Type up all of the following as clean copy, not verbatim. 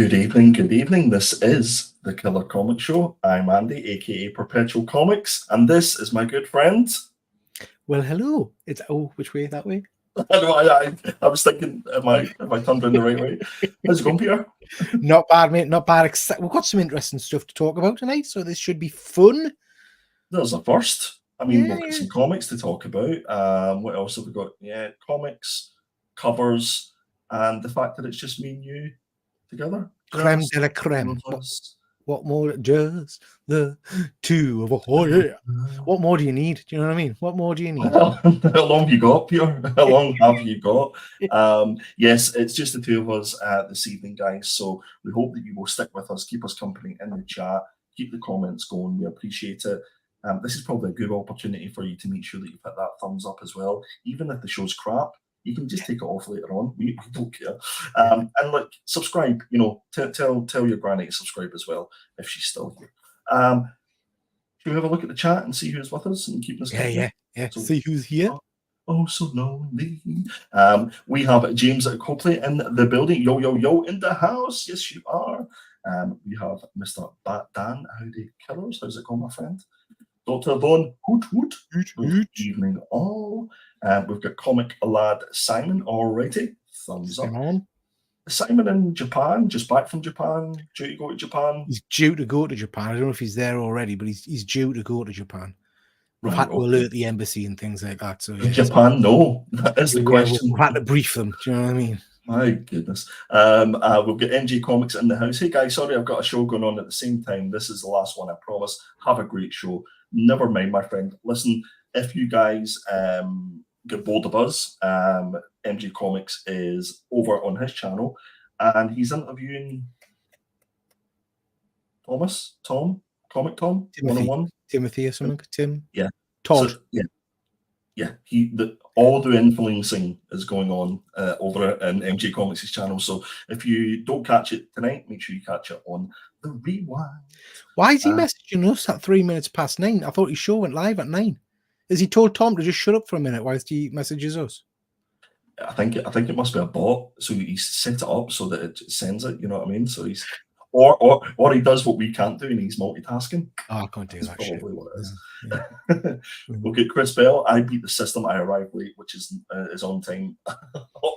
Good evening, good evening. This is the Killer Comic Show. I'm Andy, aka Perpetual Comics, and this is my good friend. Well, hello. It's which way? That way? I was thinking, have I turned around the right way? How's it going, Peter? Not bad, mate. Not bad. We've got some interesting stuff to talk about tonight, so this should be fun. There's a first. I mean, we've got some comics to talk about. What else have we got? Yeah, comics, covers, and the fact that it's just me and you together. Creme de la creme. What more? Just the two of us. Oh, yeah. What more do you need? Do you know what I mean? What more do you need? How long have you got, Peter? How long have you got? Yes, it's just the two of us this evening, guys. So we hope that you will stick with us, keep us company in the chat, keep the comments going. We appreciate it. This is probably a good opportunity for you to make sure that you hit that thumbs up as well. Even if the show's crap, you can just take it off later on. We don't care. And look, subscribe. You know, tell your granny to subscribe as well if she's still here. Should we have a look at the chat and see who's with us and keep this? Yeah. So, see who's here. Oh, so lonely. We have James at Copley in the building. Yo in the house. Yes, you are. We have Mr. Bat Dan. Howdy, killers. How's it going, my friend? Dr. Von Hoot. Good evening, all. We've got comic lad Simon already. Thumbs up. Simon in Japan, just back from Japan, due to go to Japan. He's due to go to Japan. I don't know if he's there already, but he's due to go to Japan. We've had to alert the embassy and things like that. So yeah, Japan, no, that is the question. We've had to brief them. Do you know what I mean? My goodness. We've got NG Comics in the house. Hey guys, sorry I've got a show going on at the same time. This is the last one, I promise. Have a great show. Never mind, my friend. Listen, if you guys get bored of us, MG Comics is over on his channel and he's interviewing Tom, Comic Tom, Timothy, 101. Timothy or something. Tim? Yeah. Todd. So, yeah. All the influencing is going on over in MG Comics' channel. So if you don't catch it tonight, make sure you catch it on the rewind. Why is he messaging us at 3 minutes past 9? I thought his show went live at 9. Has he told Tom to just shut up for a minute whilst he messages us? I think it must be a bot. So he's set it up so that it sends it. You know what I mean? So he's or he does what we can't do, and he's multitasking. Oh, I can't do that. Probably what it is. Yeah. We'll get Chris Bell. I beat the system. I arrived late, which is on time.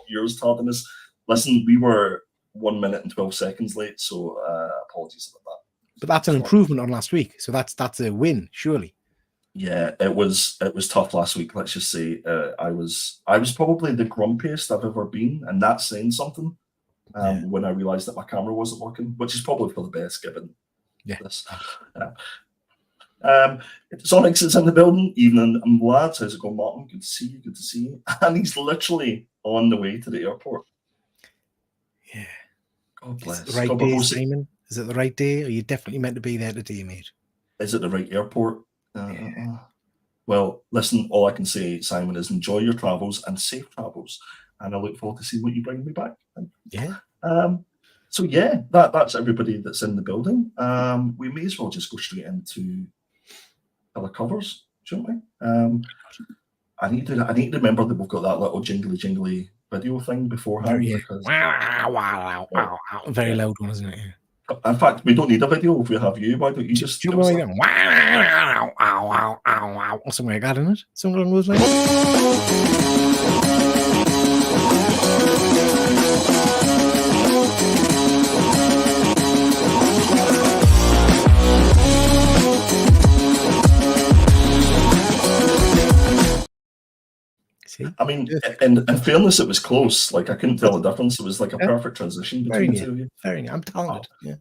Yours tardiness. Listen, we were 1 minute and 12 seconds late, so apologies about that. But that's an improvement on last week, so that's a win, surely. Yeah, it was tough last week. Let's just say I was probably the grumpiest I've ever been, and that's saying something. When I realized that my camera wasn't working, which is probably for the best given this. Sonics is in the building. Evening, lads. How's it going, Martin? Good to see you. Good to see you. And he's literally on the way to the airport. Yeah. God bless. Is it the right day, Simon? Is it the right day? Are you definitely meant to be there today, mate? Is it the right airport? Well, listen, all I can say, Simon, is enjoy your travels and safe travels. And I look forward to seeing what you bring me back. Yeah. So yeah, that's everybody that's in the building. We may as well just go straight into other covers, shouldn't we? I need to remember that we've got that little jingly video thing beforehand. Because, wow. Very loud one, isn't it? Yeah. In fact, we don't need a video if we have you. Why don't you just wow, something like that, isn't it? Something along those lines. I mean, in fairness, it was close. Like I couldn't tell the difference. It was like a perfect transition between the two of you. Very neat. I'm talented. Yeah.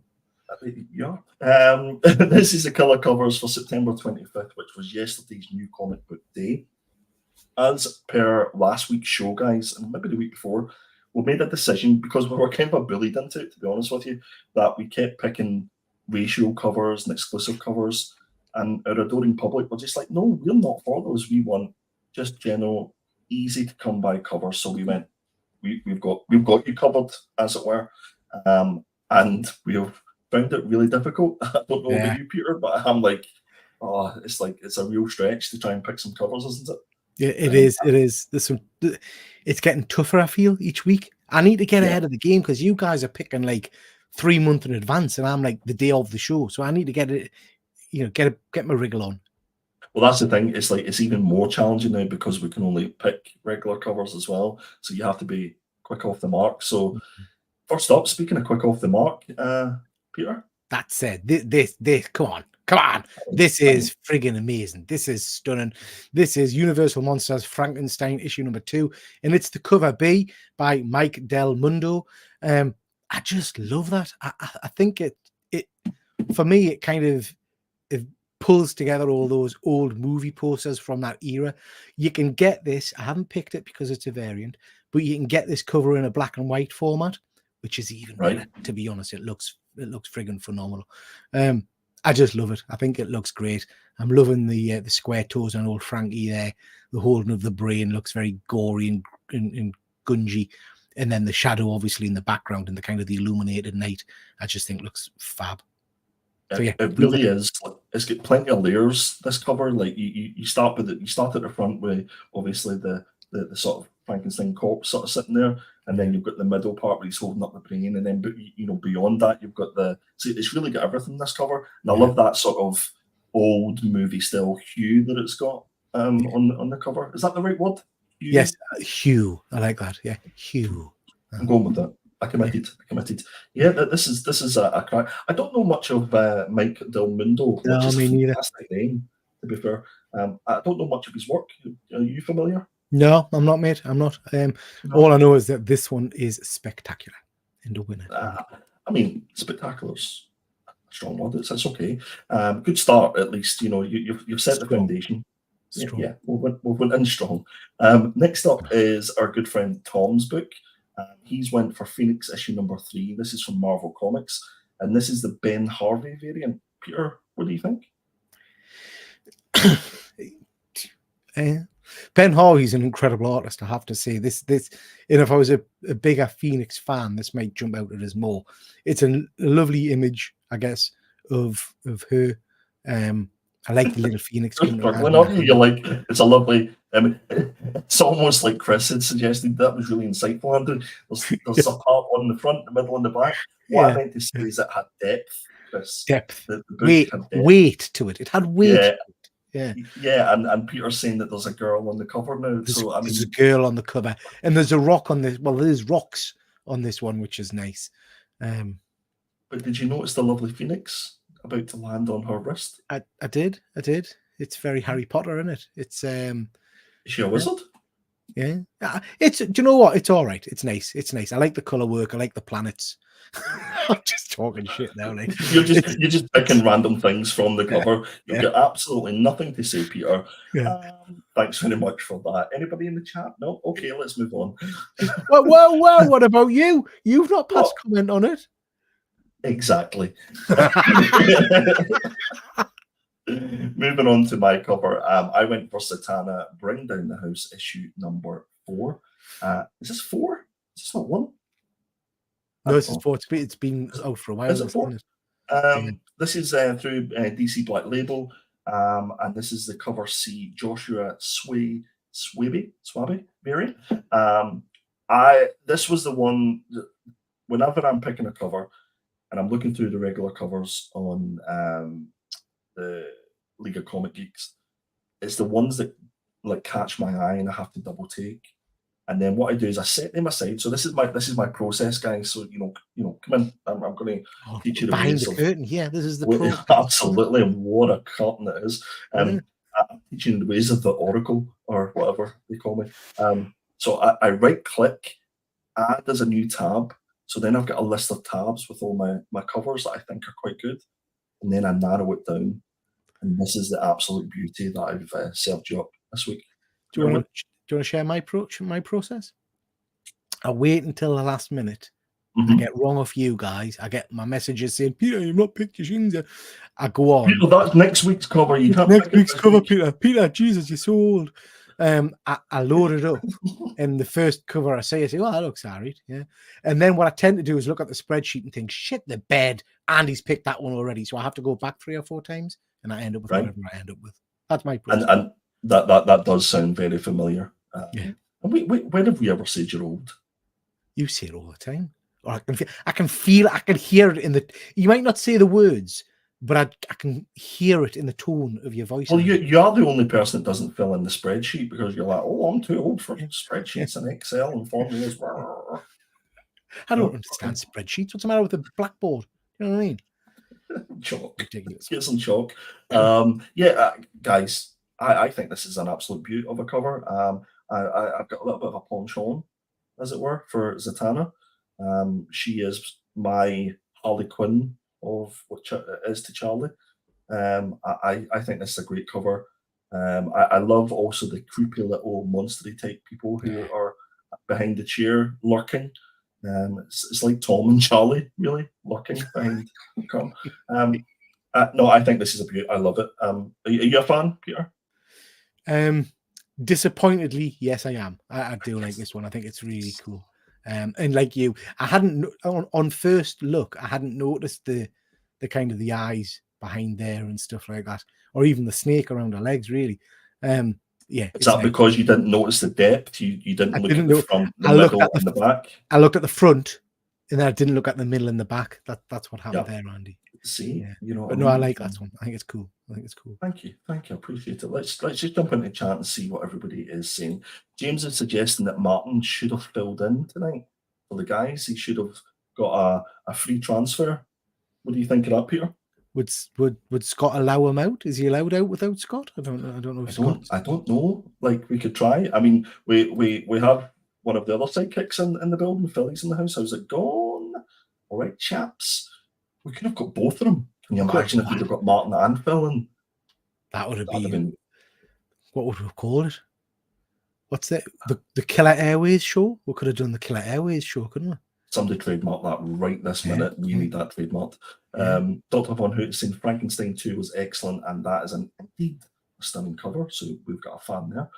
This is the color covers for September 25th, which was yesterday's new comic book day. As per last week's show, guys, and maybe the week before, we made a decision because we were kind of bullied into it, to be honest with you, that we kept picking ratio covers and exclusive covers, and our adoring public were just like, no, we're not for those. We want just general, easy to come by covers. So we went, we've got you covered, as it were, and we've found it really difficult. I don't know about you, Peter, but I'm like, it's a real stretch to try and pick some covers, isn't it? Yeah, it is. There's some. It's getting tougher, I feel, each week. I need to get ahead of the game because you guys are picking like 3 months in advance, and I'm like the day of the show, so I need to get it, get my wriggle on. Well, that's the thing. It's like it's even more challenging now because we can only pick regular covers as well. So you have to be quick off the mark. So first up, speaking of quick off the mark, Peter. That said, this, come on. This is friggin' amazing. This is stunning. This is Universal Monsters Frankenstein issue number 2, and it's the cover B by Mike Del Mundo. I just love that. I think it for me, it kind of it pulls together all those old movie posters from that era. You can get this. I haven't picked it because it's a variant, but you can get this cover in a black and white format, which is even better. To be honest, it looks friggin' phenomenal. I just love it. I think it looks great. I'm loving the square toes on old Frankie there. The holding of the brain looks very gory and gungy. And then the shadow, obviously, in the background and the kind of the illuminated night, I just think looks fab. So, yeah, it really is. It's got plenty of layers, this cover. Like you start at the front with obviously the sort of Frankenstein corpse sort of sitting there, and then you've got the middle part where he's holding up the brain, and then beyond that you've got it's really got everything in this cover. And I love that sort of old movie style hue that it's got on the cover. Is that the right word? Hue? Yes, hue. I like that. Yeah, hue. I'm going with that. I committed. Yeah, this is a crack. I don't know much of Mike Del Mundo. No, me neither. Fantastic name, to be fair. I don't know much of his work. Are you familiar? No, I'm not, mate. I'm not. No. All I know is that this one is spectacular and a winner. I mean, spectacular's a strong word. It's okay. Good start, at least. You've set the foundation. Strong. Yeah, we've went in strong. Next up is our good friend Tom's book. He's went for Phoenix issue number 3. This is from Marvel Comics, and this is the Ben Harvey variant. Peter, what do you think? Ben Harvey's an incredible artist, I have to say. This, and if I was a bigger Phoenix fan, this might jump out at us more. It's a lovely image, I guess, of her. I like the little Phoenix. You're like, it's a lovely. It's almost like Chris had suggested. That was really insightful, Andrew. There's a part on the front, the middle, and the back. What I meant to say is it had depth, Chris. Depth. The book had depth. Weight to it. It had weight. Yeah, and Peter's saying that there's a girl on the cover now. There's a girl on the cover, and there's a rock on this. Well, there's rocks on this one, which is nice. But did you notice the lovely phoenix about to land on her wrist? I did. It's very Harry Potter, isn't it? It's Is she a wizard? Yeah. Do you know what? It's all right. It's nice. I like the color work. I like the planets. I'm just talking shit now. Like you're just picking random things from the cover. You've got absolutely nothing to say, Peter. Thanks very much for that. Anybody in the chat? No? Okay, let's move on. Well, what about you? You've not passed comment on it. Exactly. Moving on to my cover, I went for Satana Bring Down the House issue number 4. Is this 4? Is this not 1? No, this is 4. It's been out for a while. Is it 4? This is through DC Black Label, and this is the cover C Joshua Swaby variant. This was the one that whenever I'm picking a cover and I'm looking through the regular covers on the League of Comic Geeks, it's the ones that like catch my eye and I have to double take. And then what I do is I set them aside. So this is my process, guys. So come in. I'm going to teach you the behind ways the of curtain. Yeah, this is the process. Absolutely. What a curtain it is. I'm teaching the ways of the Oracle or whatever they call me. So I right click, add as a new tab. So then I've got a list of tabs with all my covers that I think are quite good, and then I narrow it down. And this is the absolute beauty that I've served you up this week. Do you want to share my process? I wait until the last minute. I get wrong off you guys. I get my messages saying, Peter, you've not picked your shins yet. I go on. Peter, that's next week's cover. You can't next week's cover, Peter. Peter, Jesus, you're so old. I load it up, and the first cover I say, well, that looks all right. Yeah. And then what I tend to do is look at the spreadsheet and think, shit, the bed. Andy's picked that one already. So I have to go back 3 or 4 times, and I end up with whatever I end up with. That's my process. And that does sound very familiar. And when have we ever said you're old? You say it all the time. or I can feel, I can hear it in the. You might not say the words, but I can hear it in the tone of your voice. Well, you're the only person that doesn't fill in the spreadsheet because you're like, oh, I'm too old for spreadsheets and Excel and formulas. I don't understand spreadsheets. What's the matter with the blackboard? You know what I mean? Chalk. Ridiculous. Get some chalk. Guys, I think this is an absolute beauty of a cover. I've got a little bit of a penchant, as it were, for Zatanna. She is my Harley Quinn of what is to Charlie. I think this is a great cover. I love also the creepy little monstery type people who are behind the chair lurking. It's like Tom and Charlie, really, lurking behind. No, I think this is a beauty. I love it. Are you a fan, Peter? Disappointedly, yes, I am. I do like this one. I think it's really cool. And like you, I hadn't on first look, I hadn't noticed the kind of the eyes behind there and stuff like that, or even the snake around her legs. Really, yeah. Is that because you didn't notice the depth? You didn't look at the front, the middle, and the back? I looked at the front, and then I didn't look at the middle and the back. That's what happened there, Andy. See, you know. But no, I like that one. I think it's cool. Thank you. I appreciate it. Let's just jump into chat and see what everybody is saying. James is suggesting that Martin should have filled in tonight for the guys. He should have got a free transfer. What do you think of that, Peter? Would Scott allow him out? Is he allowed out without Scott? I don't know. I don't know. Like, we could try. I mean, we have one of the other sidekicks in the building. Philly's in the house. How's it going? All right, chaps. We could have got both of them. Can you imagine if we'd have got Martin and Phil? And that would have been. What would we call it? What's that? The Killer Airways show? We could have done the Killer Airways show, couldn't we? Somebody trademark that right this minute. We need that trademarked. Dr. Von Hoot is saying Frankenstein 2 was excellent, and that is indeed a stunning cover. So we've got a fan there.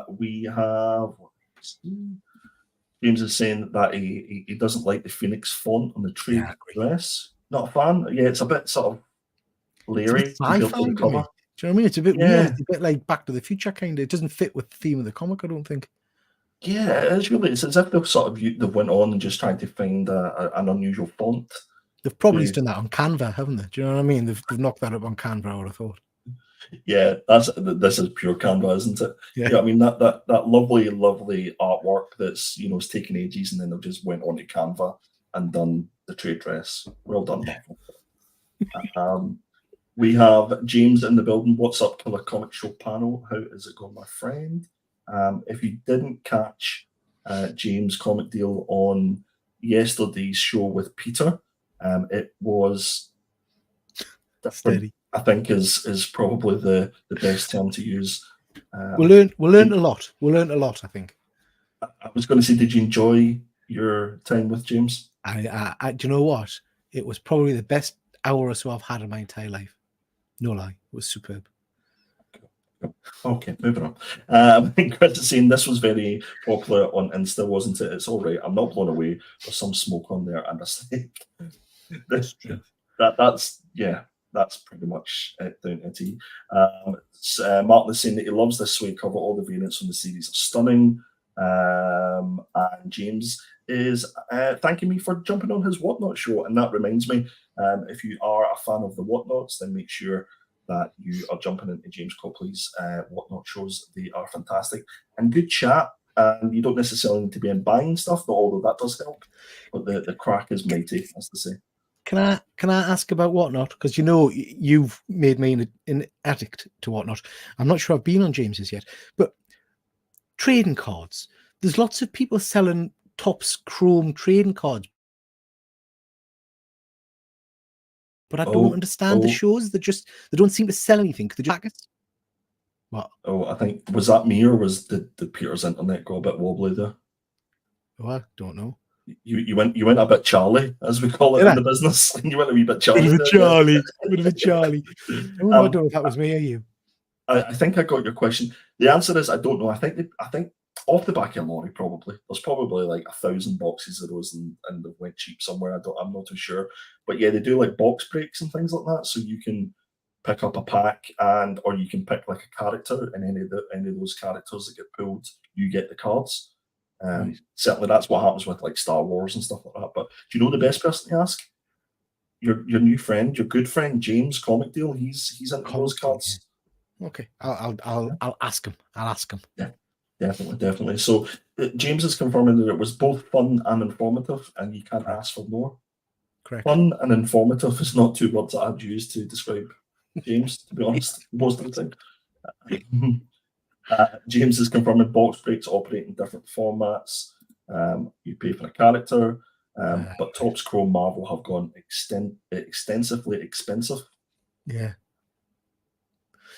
We have James is saying that he doesn't like the Phoenix font on the trade dress. Not a fan. Yeah, it's a bit sort of leery. Sci-fi, do you know what I mean? It's a bit weird. It's a bit like Back to the Future kind of. It doesn't fit with the theme of the comic, I don't think. Yeah, it's really. It's as if they've went on and just tried to find an unusual font. They've probably done that on Canva, haven't they? Do you know what I mean? They've knocked that up on Canva, I would have thought. Yeah, this is pure Canva, isn't it? Yeah, I mean that lovely artwork that's it's taken ages, and then they just went onto Canva and done the trade dress. Well done, Marvel. We have James in the building. What's up, Killer Comic Show panel? How is it going, my friend? If you didn't catch James' comic deal on yesterday's show with Peter, it was steady. I think is probably the best term to use. We learned a lot. We learned a lot, I think. I was going to say, did you enjoy your time with James? I do you know what? It was probably the best hour or so I've had in my entire life. No lie, it was superb. Okay, moving on. Chris is saying this was very popular on Insta, wasn't it? It's all right. I'm not blown away. There's some smoke on there and a snake. That's pretty much it down to tea. Martin is saying that he loves this suede cover. All the variants from the series are stunning. And James is thanking me for jumping on his Whatnot show. And that reminds me, if you are a fan of the Whatnots, then make sure that you are jumping into James Copley's Whatnot shows. They are fantastic and good chat. And you don't necessarily need to be in buying stuff, but although that does help. But the crack is mighty, as to say. Can I ask about Whatnot? Because you've made me an addict to Whatnot. I'm not sure I've been on James's yet, but trading cards. There's lots of people selling Topps Chrome trading cards, but I don't understand the shows. They don't seem to sell anything. They just what? Oh, I think was that me or did Peter's internet go a bit wobbly there? Oh, I don't know. You went a bit Charlie, as we call it in the business. You went a wee bit Charlie. Bit of a Charlie. Oh, I don't know if that was me or you. I think I got your question. The answer is I don't know. I think off the back of a lorry, probably. There's probably like 1,000 boxes of those and they went cheap somewhere. I'm not too sure. But yeah, they do like box breaks and things like that. So you can pick up a pack or you can pick like a character, and any of those characters that get pulled, you get the cards. Right. Certainly, that's what happens with like Star Wars and stuff like that. But do you know the best person to ask? Your new friend, your good friend James Comic Deal. He's into those cards. Okay, I'll ask him. I'll ask him. Yeah, definitely. So James is confirming that it was both fun and informative, and you can't ask for more. Correct. Fun and informative is not two words that I'd use to describe James, to be honest, most of the time. James is confirming box breaks operate in different formats. You pay for a character, but Topps Chrome Marvel have gone extensively expensive. Yeah.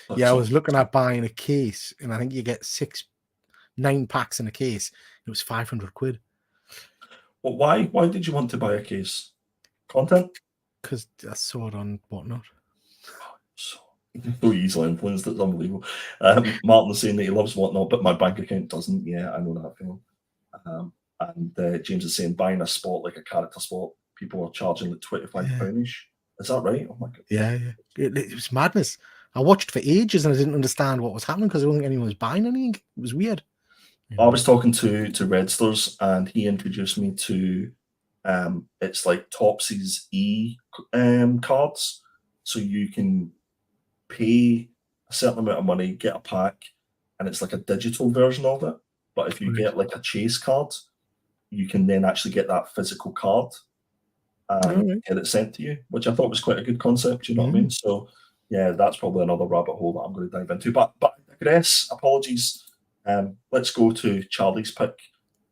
But Yeah, I was looking at buying a case, and I think you get 9 packs in a case. It was 500 quid. Well, why did you want to buy a case? Content? Because I saw it on Whatnot. So easily influenced, it's unbelievable. Martin's saying that he loves Whatnot, but my bank account doesn't. Yeah, I know that feeling. And James is saying buying a spot like a character spot, people are charging like £25-ish. Is that right? Oh my god. Yeah. It was madness. I watched for ages and I didn't understand what was happening because I don't think anyone was buying anything. It was weird. I was talking to Redsters and he introduced me to it's like Topsy's cards. So you can pay a certain amount of money, get a pack, and it's like a digital version of it. But if you get like a chase card, you can then actually get that physical card and get it sent to you, which I thought was quite a good concept. You know what I mean? So yeah, that's probably another rabbit hole that I'm going to dive into. But I digress. Apologies. Let's go to Charlie's pick.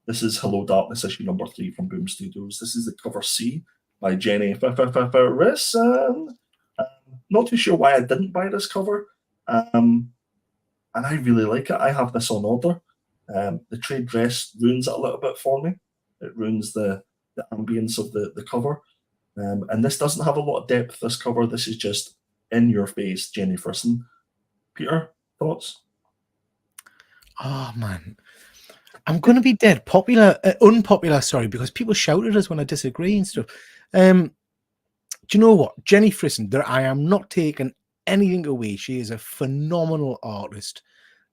This is Hello Darkness issue number 3 from Boom Studios. This is the cover C by Jenny Risson. Not too sure why I didn't buy this cover, and I really like it. I have this on order. The trade dress ruins it a little bit for me. It ruins the ambience of the cover. And this doesn't have a lot of depth, this cover. This is just in your face, Jenny Risson. Peter, thoughts? Oh, man. I'm going to be dead unpopular, sorry, because people shout at us when I disagree and stuff. Do you know what? Jenny Risson, I am not taking anything away. She is a phenomenal artist.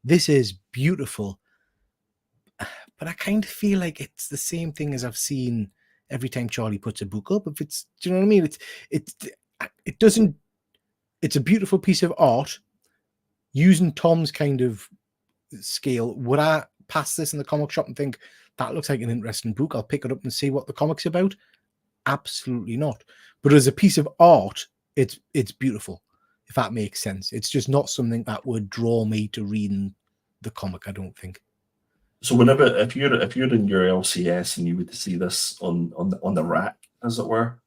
This is beautiful. But I kind of feel like it's the same thing as I've seen every time Charlie puts a book up. If it's, do you know what I mean? It doesn't, it's a beautiful piece of art using Tom's kind of scale. Would I pass this in the comic shop and think that looks like an interesting book? I'll pick it up and see what the comic's about. Absolutely not. But as a piece of art, it's beautiful, if that makes sense. It's just not something that would draw me to reading the comic, I don't think. So if you're in your LCS and you would see this on the rack, as it were,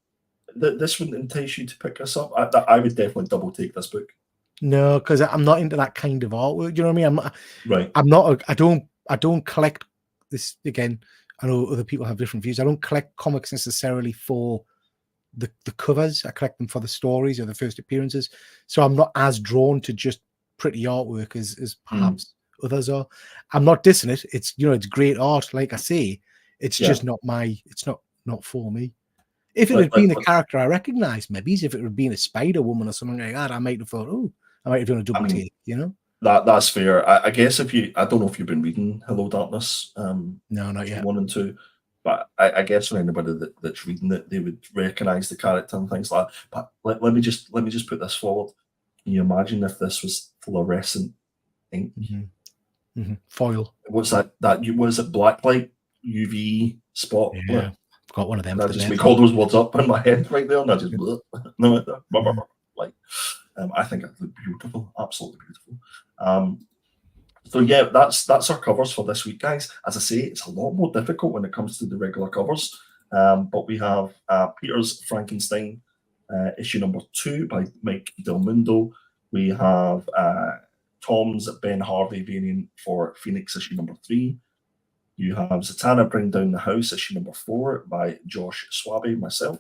this wouldn't entice you to pick this up. I would definitely double take this book. No, because I'm not into that kind of artwork. You know what I mean? Right. I'm not. I don't collect this. Again, I know other people have different views. I don't collect comics necessarily for the covers. I collect them for the stories or the first appearances. So I'm not as drawn to just pretty artwork as perhaps others are. I'm not dissing it. It's, you know, it's great art. Like I say, it's just not it's not for me. If it had been a character I recognized, maybe if it had been a Spider Woman or something like that, I might have thought, oh, I might have done a double take, you know? That's fair. I guess I don't know if you've been reading Hello Darkness. No, not yet. 1 and 2. But I guess for anybody that's reading it, they would recognise the character and things like that. But let me just put this forward. Can you imagine if this was fluorescent ink? Foil. What's that? Was it blacklight UV spot? Yeah, I've got one of them. And I just make all those words up in my head right there, and I just like. I think it looked beautiful, absolutely beautiful. So yeah, that's our covers for this week, guys. As I say, it's a lot more difficult when it comes to the regular covers. But we have Peter's Frankenstein, issue number 2 by Mike Del Mundo. We have Tom's Ben Harvey variant for Phoenix, issue number 3. You have Zatanna Bring Down the House, issue number 4 by Josh Swaby, myself.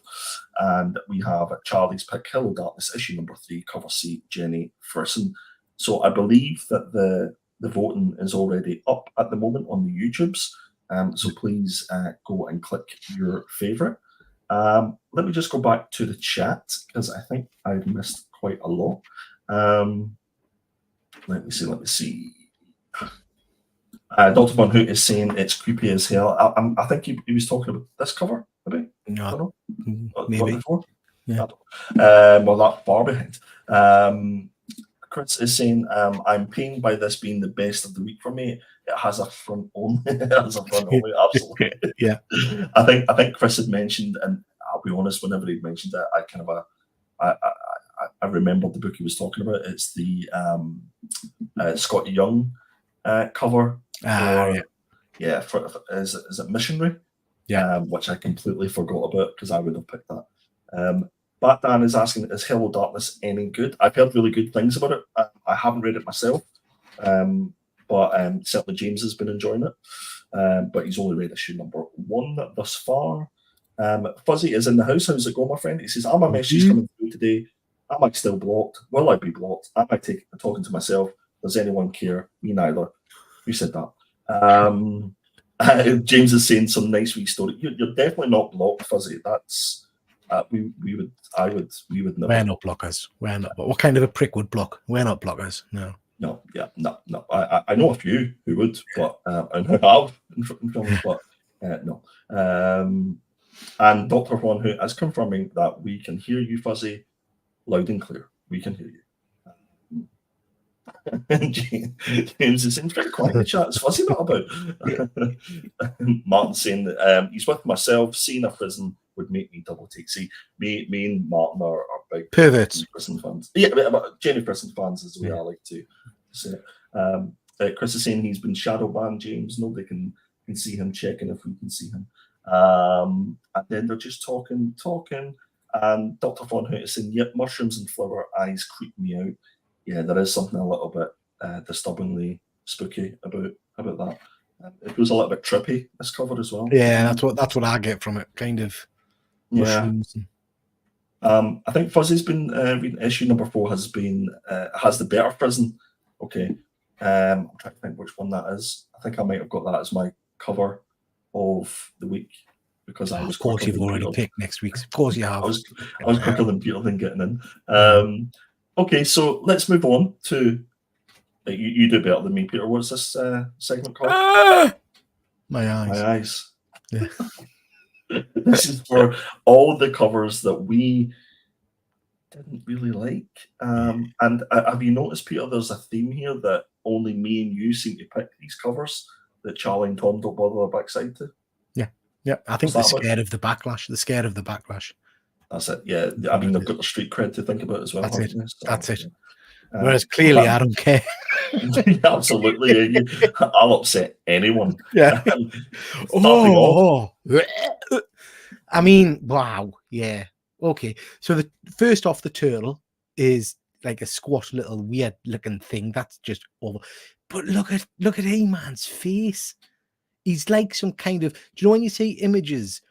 And we have Charlie's Pick, Hello Darkness, issue number 3, cover C, Jenny Risson. So I believe that the voting is already up at the moment on the YouTubes. So please go and click your favourite. Let me just go back to the chat because I think I've missed quite a lot. Let me see. Dr. Von Hoot is saying it's creepy as hell. I think he was talking about this cover, maybe? No, I don't know. maybe. Before? Yeah. Well, that bar behind. Chris is saying, I'm pained by this being the best of the week for me. It has a front only. It has a front only, absolutely. Yeah. I think Chris had mentioned, and I'll be honest, whenever he mentioned it, I remembered the book he was talking about. It's the Scott Young cover. Is it Missionary? Yeah. Which I completely forgot about because I would have picked that. Bat Dan is asking, is Hello Darkness any good? I've heard really good things about it. I haven't read it myself, but certainly James has been enjoying it. But he's only read issue number 1 thus far. Fuzzy is in the house. How's it going, my friend? He says, are my messages coming through today? Am I still blocked? Will I be blocked? Am I talking to myself? Does anyone care? Me neither. Who said that? James is saying some nice wee story. You're definitely not blocked, Fuzzy. That's we would never. We're not blockers. We're not. What kind of a prick would block? We're not blockers. No. No. I know a few who would, but and who have in films, but no. And Dr. Juan who is confirming that we can hear you, Fuzzy, loud and clear. We can hear you. James is saying, very quiet in the chat. It's Fuzzy not about. Martin saying that he's with myself. Seeing a prison would make me double take. See, me and Martin are big perverts, prison fans. Yeah, but Jenny prison fans is the way I like to say it. Chris is saying he's been shadow banned. James, nobody can see him. Checking if we can see him. And then they're just talking, and Dr. Von Hoot is saying, "Yep, mushrooms and flower eyes creep me out." Yeah, there is something a little bit disturbingly spooky about that. It was a little bit trippy, this cover as well. Yeah, that's what I get from it, kind of. Mushrooms. I think Fuzzy's been reading issue number 4 has the better prison. Okay. I'm trying to think which one that is. I think I might have got that as my cover of the week because I was. Of course, you've already picked next week's. Of course, you have. I was quicker than Peter than getting in. Okay, so let's move on to. You do better than me, Peter. What's this segment called? My eyes. My eyes. Yeah. This is for all the covers that we didn't really like. And have you noticed, Peter, there's a theme here that only me and you seem to pick these covers that Charlie and Tom don't bother their backside to? Yeah. I think they're scared of the backlash. They're scared of the backlash. That's it. Yeah. I mean, they've got the street cred to think about as well. That's it. So, that's it. Whereas clearly I don't care. Absolutely. I'll upset anyone. Yeah. I mean, wow. Yeah. Okay. So the first off, the turtle is like a squat little weird looking thing. That's just awful. But look at He-Man's face. He's like some kind of, do you know when you see images?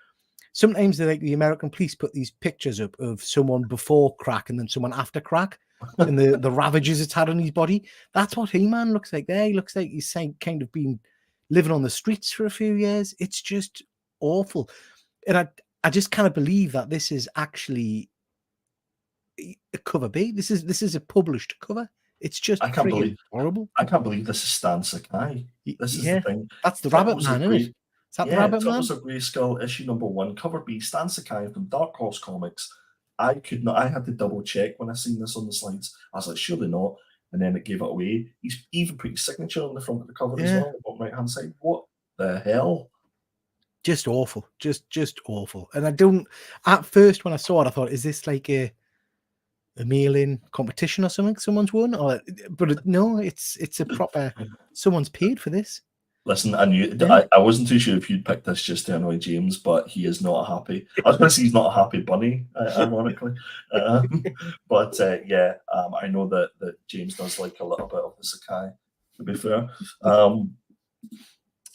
Sometimes they like the American police put these pictures up of someone before crack and then someone after crack and the ravages it's had on his body. That's what He-Man looks like there. He looks like he's kind of been living on the streets for a few years. It's just awful. And I just can't believe that this is actually a cover B. This is a published cover. It's just horrible. I can't believe this is Stan Sakai. This is the thing. That's the Rabbit Man, isn't it? Is that the Rabbit Man? Troubles of Grayskull, issue number 1, cover B, Stan Sakai from Dark Horse Comics. I had to double check when I seen this on the slides. I was like, surely not. And then it gave it away. He's even put his signature on the front of the cover as well, on the bottom right hand side. What the hell? Just awful. Just awful. And I don't, at first when I saw it, I thought, is this like a mail-in competition or something someone's won? But no, it's a proper, someone's paid for this. Listen, I wasn't too sure if you'd picked this just to annoy James, but he is not happy. I was going to say he's not a happy bunny, ironically. But I know that James does like a little bit of the Sakai, to be fair.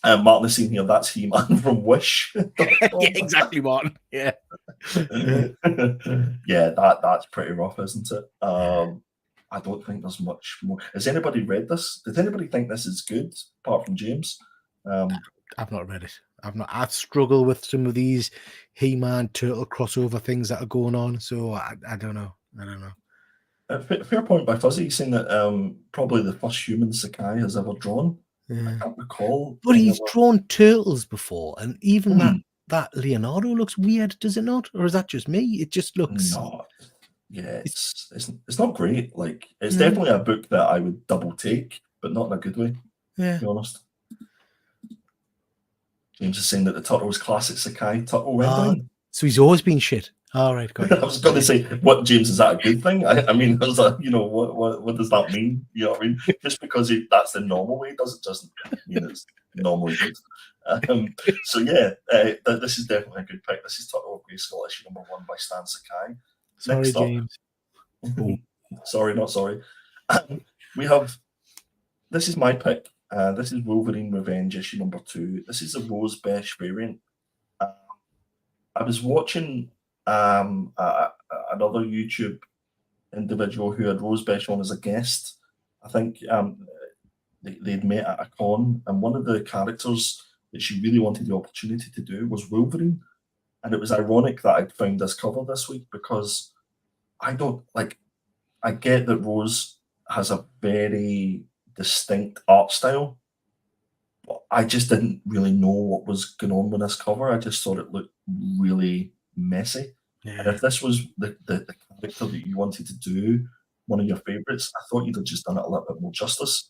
And Martin is saying here, that's He-Man from Wish. Yeah, exactly, Martin. Yeah. Yeah, that's pretty rough, isn't it? I don't think there's much more. Has anybody read this? Did anybody think this is good, apart from James? I've not read it. I've struggled with some of these He-Man Turtle crossover things that are going on, so I don't know. Fair point by Fuzzy, saying that probably the first human Sakai has ever drawn. I can't recall. But any he's other- drawn turtles before, and even Hmm. that Leonardo looks weird, does it not? Or is that just me? It just looks. No, yeah, it's not great. Like, it's No. definitely a book that I would double take, but not in a good way, Yeah. to be honest. James is saying that the turtle is classic Sakai turtle rendering. So he's always been shit. All right, got I it. was going to say, what, James, is that a good thing? I mean, I was like, what does that mean? You know what I mean? Just because that's the normal way doesn't mean it's normally good. So yeah, this is definitely a good pick. This is Turtle of Grayskull, issue number 1 by Stan Sakai. Sorry, Next up, James. Oh. sorry, not sorry. We have, this is my pick. This is Wolverine Revenge, issue number 2. This is a Rose Besh variant. I was watching another YouTube individual who had Rose Besh on as a guest. I think they'd met at a con, and one of the characters that she really wanted the opportunity to do was Wolverine. And it was ironic that I'd found this cover this week, because I get that Rose has a very distinct art style, but I just didn't really know what was going on with this cover. I just thought it looked really messy. And if this was the character that you wanted to do, one of your favourites, I thought you'd have just done it a little bit more justice.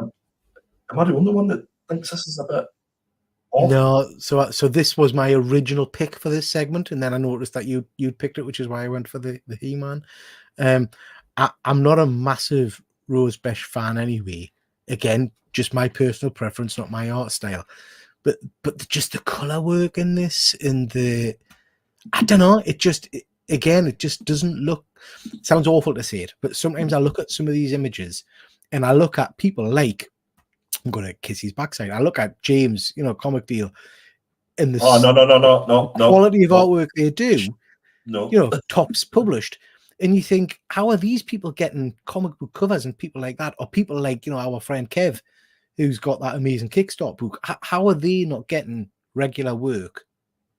Am I the only one that thinks this is a bit off? No, so this was my original pick for this segment, and then I noticed that you'd picked it, which is why I went for the He-Man. I'm not a massive Rose Besh fan anyway. Again, just my personal preference, not my art style. But just the color work in this, and I don't know, it just doesn't look. It sounds awful to say it, but sometimes I look at some of these images, and I look at people like, I'm going to kiss his backside. I look at James, Comic Deal, and the no, quality of artwork they do, no, tops published, and you think, how are these people getting comic book covers, and people like that, or people like our friend Kev, who's got that amazing Kickstart book? How are they not getting regular work,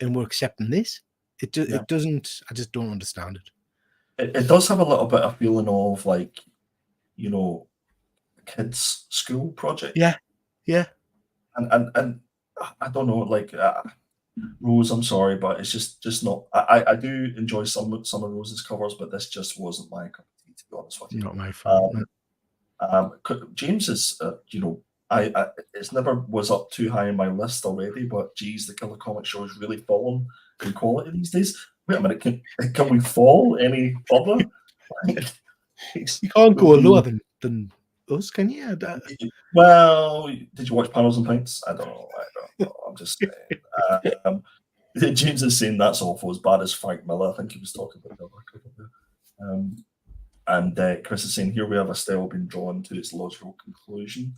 and we're accepting this? It doesn't. I just don't understand it. It does have a little bit of feeling of kids' school project. Yeah. And I don't know, Rose, I'm sorry, but it's just not. I do enjoy some of Rose's covers, but this just wasn't my cup of tea, to be honest with you. Not my fault. James is, it's never was up too high in my list already, but geez, the Killer Comic Show has really fallen in quality these days. Wait a minute, can we fall any further? You can't go lower than us, can you? Well, did you watch Panels and Pints? I don't know. I'm just saying. James is saying that's awful, as bad as Frank Miller. I think he was talking about the other cover. And Chris is saying, here we have a style being drawn to its logical conclusion.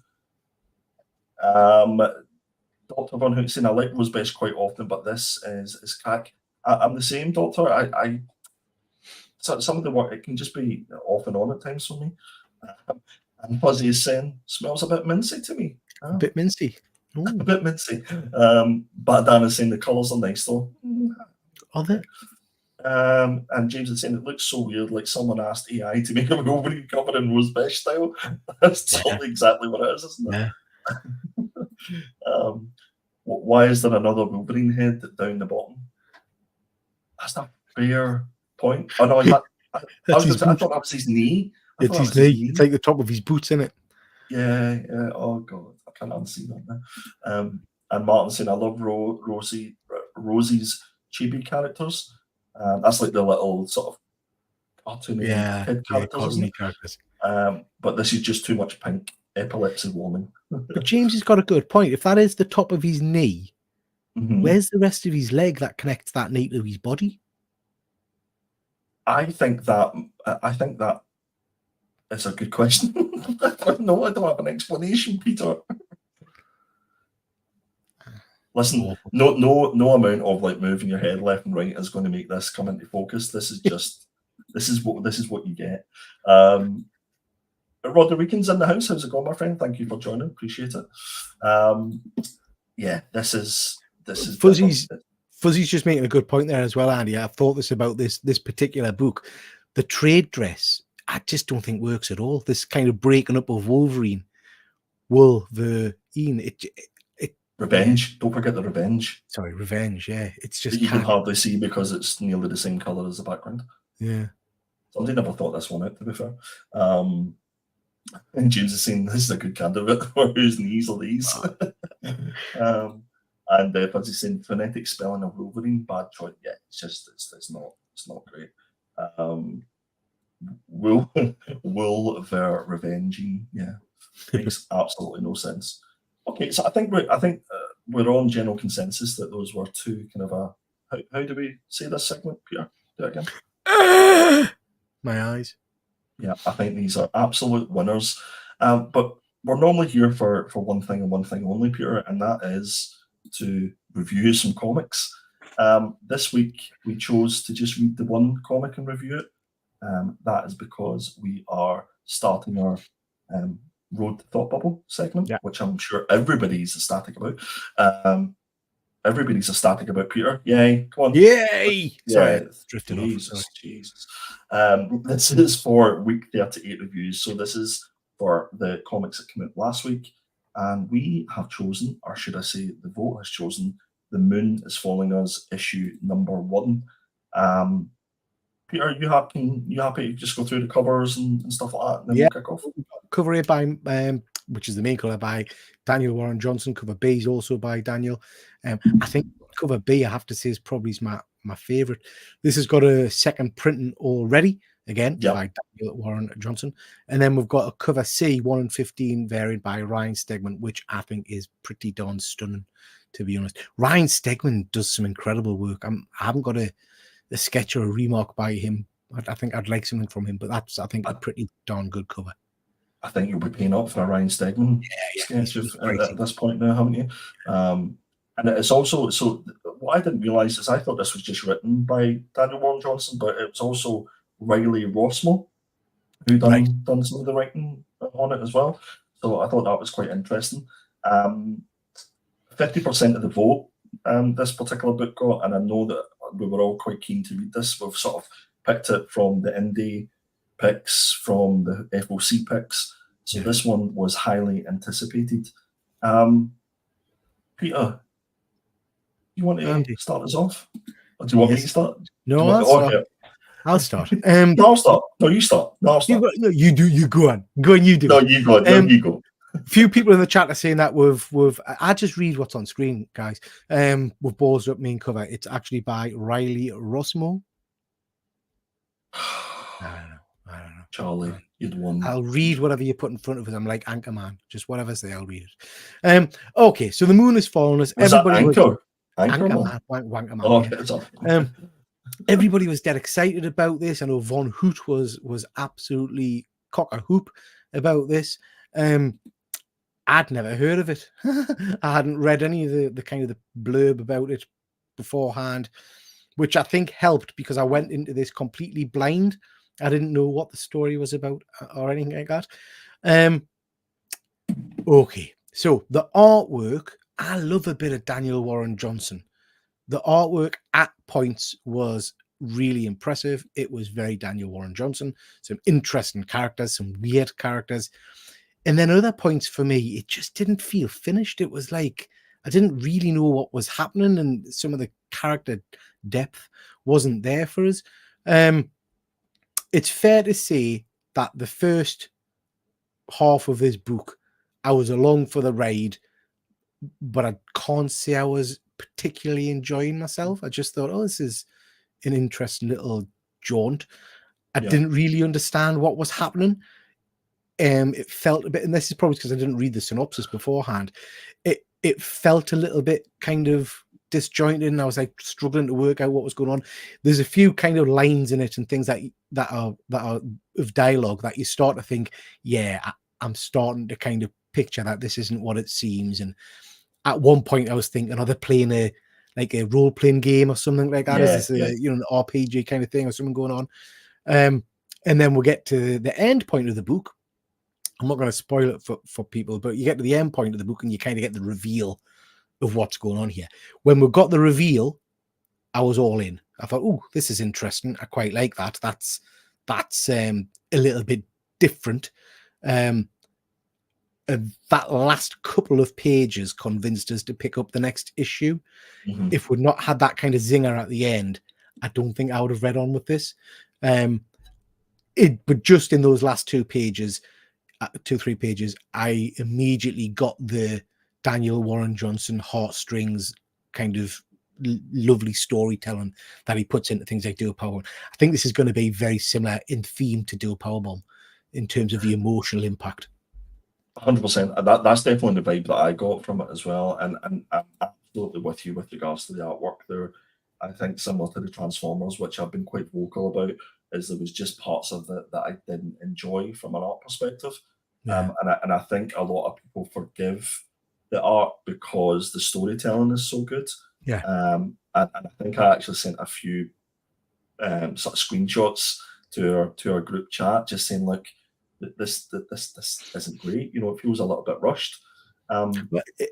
Dr. Von Hook saying, I like Rose Besh quite often, but this is crack. I'm the same, Doctor. Some of the work, it can just be off and on at times for me. And Fuzzy is saying, smells a bit mincy to me. A bit mincy. A bit mincy. But Dan is saying the colours are nice though. Are they? And James is saying it looks so weird, like someone asked AI to make a Wolverine cover in Rose Besh style. That's totally exactly what it is, isn't it? Yeah. Why is there another Wolverine head down the bottom? That's not a fair point. Oh no, I thought that was his knee. It's his knee. It's like the top of his boots, isn't it? Yeah. Oh god, I can't unsee that now. And Martin saying, I love Rosie's chibi characters. That's like the little sort of cartoony kid characters. But this is just too much pink. Epilepsy warning. But James has got a good point. If that is the top of his knee, where's the rest of his leg that connects that knee to his body? I think that is a good question. No, I don't have an explanation, Peter. Listen, no amount of like moving your head left and right is going to make this come into focus. This is what you get. Roderican's in the house. How's it going, my friend? Thank you for joining. Appreciate it. Yeah, this is Fuzzy's just making a good point there as well, Andy. I've thought this about this particular book. The trade dress, I just don't think works at all. This kind of breaking up of Wolverine Revenge. Don't forget the revenge. Sorry, revenge. Yeah, it's just You can hardly see because it's nearly the same color as the background. Yeah. Somebody never thought this one out, to be fair. And James is saying this is a good candidate for whose knees are these. And Fuzzy's saying phonetic spelling of Wolverine, bad choice. Yeah, it's not great. Wolver revenging, yeah, makes absolutely no sense. Okay, so I think we're on general consensus that those were two kind of how do we say this segment, Peter? Do it again. My eyes. Yeah, I think these are absolute winners. But we're normally here for one thing and one thing only, Peter, and that is to review some comics. This week we chose to just read the one comic and review it. That is because we are starting our Road to Thought Bubble segment, which I'm sure everybody's ecstatic about. Everybody's ecstatic about, Peter. Yay! Come on! Yay! Yeah, sorry, drifted off. Jesus. This is for week 38 reviews. So this is for the comics that came out last week, and we have chosen, or should I say, the vote has chosen, "The Moon Is Following Us" issue number 1. Peter, you happy to just go through the covers and stuff like that, and then we'll kick off? Cover A by which is the main cover, by Daniel Warren Johnson. Cover B is also by Daniel. I think cover B, I have to say, is probably my favorite. This has got a second printing already, again by Daniel Warren Johnson, and then we've got a cover C 1/15 variant by Ryan Stegman, which I think is pretty darn stunning, to be honest. Ryan Stegman does some incredible work. I haven't got a sketch or a remark by him. I think I'd like something from him, but that's, I think, a pretty darn good cover. I think you'll be paying up for a Ryan Stegman sketch at this point now, haven't you? And it's also, so what I didn't realise is I thought this was just written by Daniel Warren Johnson, but it was also Riley Rossmo who done some of the writing on it as well. So I thought that was quite interesting. 50% of the vote this particular book got, and I know that we were all quite keen to read this. We've sort of picked it from the indie picks, from the FOC picks. So this one was highly anticipated. Peter, you want to start us off? Or do you want me to start? No, I'll start. No, I'll start. No, you start. No, I'll start. You do. You go on. Go on. You do. No, you go. No, you go. Few people in the chat are saying that with I just read what's on screen, guys. With Balls Up main cover, it's actually by Riley Rossmo. I don't know. Charlie, you'd won. I'll read whatever you put in front of us. I'm like Anchorman. Just whatever say, I'll read it. Okay, so The Moon Is Following Us. Everybody was Anchorman. Wankerman. Everybody was dead excited about this. I know Von Hoot was absolutely cock-a-hoop about this. I'd never heard of it. I hadn't read any of the kind of the blurb about it beforehand, which I think helped because I went into this completely blind. I didn't know what the story was about or anything like that. Okay, so the artwork, I love a bit of Daniel Warren Johnson. The artwork at points was really impressive. It was very Daniel Warren Johnson. Some interesting characters, some weird characters. And then other points for me, it just didn't feel finished. It was like I didn't really know what was happening, and some of the character depth wasn't there for us. It's fair to say that the first half of this book, I was along for the ride, but I can't say I was particularly enjoying myself. I just thought, oh, this is an interesting little jaunt. I didn't really understand what was happening. It felt a bit, and this is probably because I didn't read the synopsis beforehand. It felt a little bit kind of disjointed, and I was like struggling to work out what was going on. There's a few kind of lines in it and things that are of dialogue that you start to think, I'm starting to kind of picture that this isn't what it seems. And at one point, I was thinking, are they playing a role-playing game or something like that? Is this an RPG kind of thing or something going on? And then we'll get to the end point of the book. I'm not going to spoil it for people, but you get to the end point of the book and you kind of get the reveal of what's going on here. When we got the reveal, I was all in. I thought, oh, this is interesting. I quite like that. That's a little bit different. And that last couple of pages convinced us to pick up the next issue. If we'd not had that kind of zinger at the end, I don't think I would have read on with this. But just in those last 2 pages, 2-3 pages, I immediately got the Daniel Warren Johnson heartstrings kind of lovely storytelling that he puts into things like Dual Powerbomb. I think this is going to be very similar in theme to Dual Powerbomb in terms of the emotional impact. 100%. That's definitely the vibe that I got from it as well. And I'm absolutely with you with regards to the artwork there. I think similar to the Transformers, which I've been quite vocal about, is there was just parts of it that I didn't enjoy from an art perspective. And I think a lot of people forgive the art because the storytelling is so good. And I think I actually sent a few sort of screenshots to our group chat, just saying, look, this isn't great. You know, it feels a little bit rushed.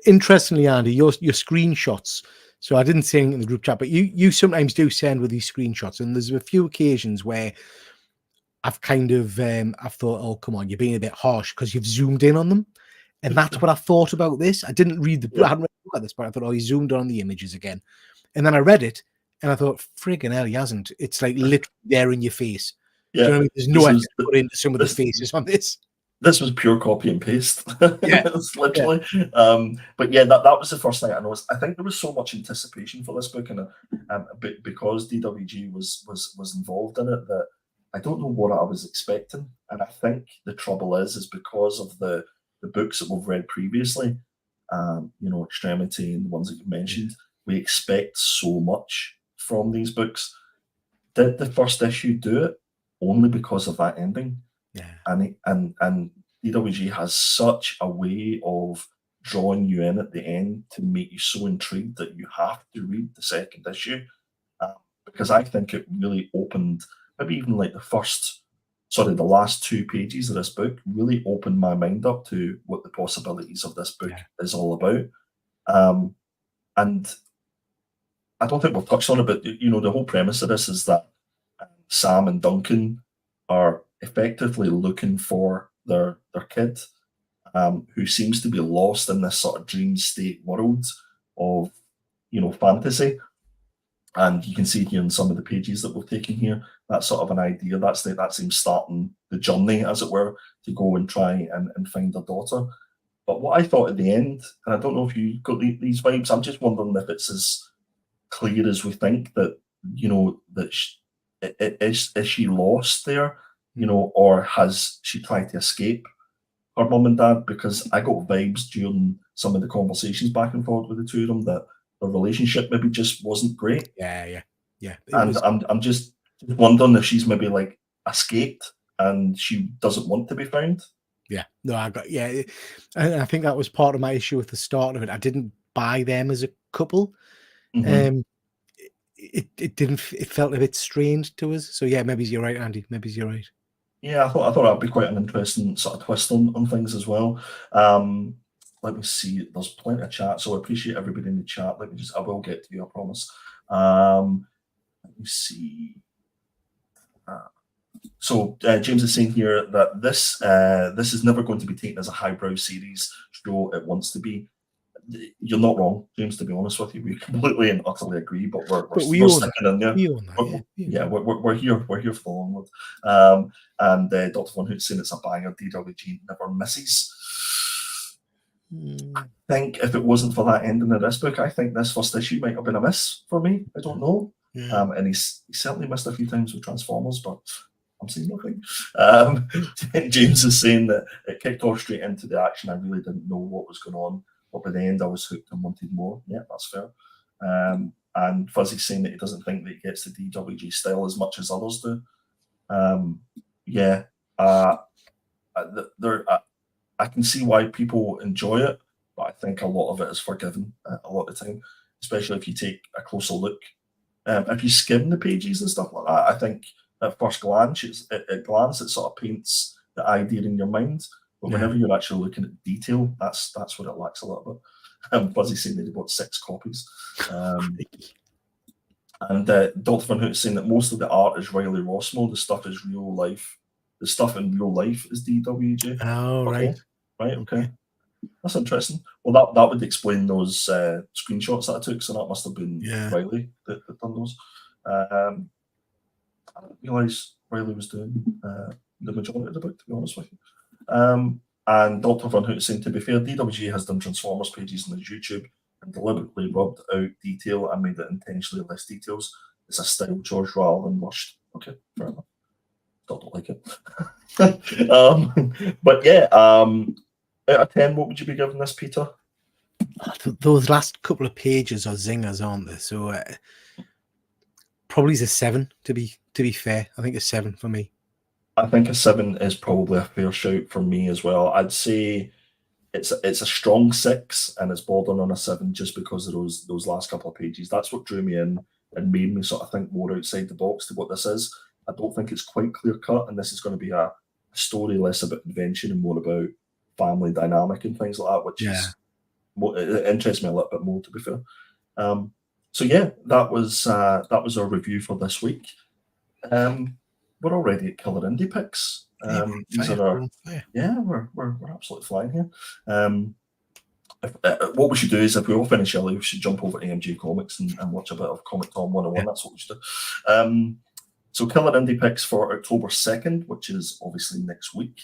Interestingly, Andy, your screenshots. So I didn't say anything in the group chat, but you sometimes do send with these screenshots, and there's a few occasions where I've kind of I've thought, oh come on, you're being a bit harsh because you've zoomed in on them, and that's what I thought about this. I didn't read the I hadn't read the book at this point. I thought, oh, he zoomed on the images again, and then I read it, and I thought, friggin' hell, he hasn't. It's like literally there in your face. Yeah, do you know what I mean? There's no effort put into some of the faces on this. This was pure copy and paste. It's literally. But yeah, that was the first thing I noticed. I think there was so much anticipation for this book, and because DWG was involved in it, that I don't know what I was expecting. And I think the trouble is because of the books that we've read previously, you know, Extremity and the ones that you mentioned, we expect so much from these books. Did the first issue do it? Only because of that ending. And DWG has such a way of drawing you in at the end to make you so intrigued that you have to read the second issue, because I think it really opened, maybe even like the last 2 pages of this book really opened my mind up to what the possibilities of this book is all about. And I don't think we've touched on it, but you know, the whole premise of this is that Sam and Duncan are effectively looking for their kid, who seems to be lost in this sort of dream state world of, you know, fantasy. And you can see here in some of the pages that we've taken here, that's sort of an idea. That's him starting the journey, as it were, to go and try and find their daughter. But what I thought at the end, and I don't know if you got these vibes, I'm just wondering if it's as clear as we think that, you know, that is she lost there, you know, or has she tried to escape her mum and dad? Because I got vibes during some of the conversations back and forth with the two of them that the relationship maybe just wasn't great. Yeah. And I'm just wondering if she's maybe like escaped and she doesn't want to be found. And I think that was part of my issue with the start of it. I didn't buy them as a couple. It felt a bit strange to us. So yeah, maybe you're right, Andy. Maybe you're right. Yeah, I thought that'd be quite an interesting sort of twist on things as well. Let me see. There's plenty of chat, so I appreciate everybody in the chat. I will get to you, I promise. Let me see. So James is saying here that this is never going to be taken as a highbrow series show it wants to be. You're not wrong, James, to be honest with you. We completely and utterly agree, but we're sticking in there. We're here for the long run. And Dr. Von Hoot's saying it's a banger. DWG never misses. I think if it wasn't for that ending of this book, I think this first issue might have been a miss for me. I don't know. And he certainly missed a few times with Transformers, but I'm saying nothing. James is saying that it kicked off straight into the action. I really didn't know what was going on, but by the end I was hooked and wanted more. Yeah, that's fair. And Fuzzy's saying that he doesn't think that he gets the DWG style as much as others do. I can see why people enjoy it, but I think a lot of it is forgiven a lot of the time, especially if you take a closer look. If you skim the pages and stuff like that, I think at first glance, it sort of paints the idea in your mind. But whenever you're actually looking at detail, that's what it lacks a little bit. Fuzzy saying they bought 6 copies. And Dr. Van Hoot saying that most of the art is Riley Rossmo, the stuff is real life. The stuff in real life is DWG. Oh, okay. Right, okay. That's interesting. Well, that would explain those screenshots that I took. So that must have been Riley that done those. I didn't realise Riley was doing the majority of the book, to be honest with you. And Dr. Van Hout is saying, to be fair, DWG has done Transformers pages on his YouTube and deliberately rubbed out detail and made it intentionally less details. It's a style choice rather than rushed. Okay, fair enough. Don't like it. But yeah, out of 10, what would you be giving this, Peter? Those last couple of pages are zingers, aren't they? So probably a 7 to be fair. I think a 7 for me. I think a 7 is probably a fair shout for me as well. I'd say it's a strong 6 and it's bordering on a 7 just because of those last couple of pages. That's what drew me in and made me sort of think more outside the box to what this is. I don't think it's quite clear cut, and this is going to be a story less about invention and more about family dynamic and things like that, which is it interests me a little bit more, to be fair. So yeah, that was our review for this week. We're already at Killer Indie Picks. These are our, we're absolutely flying here. What we should do is, if we all finish early, we should jump over to AMG Comics and watch a bit of Comic Tom 101. That's what we should do. So Killer Indie Picks for October 2nd, which is obviously next week.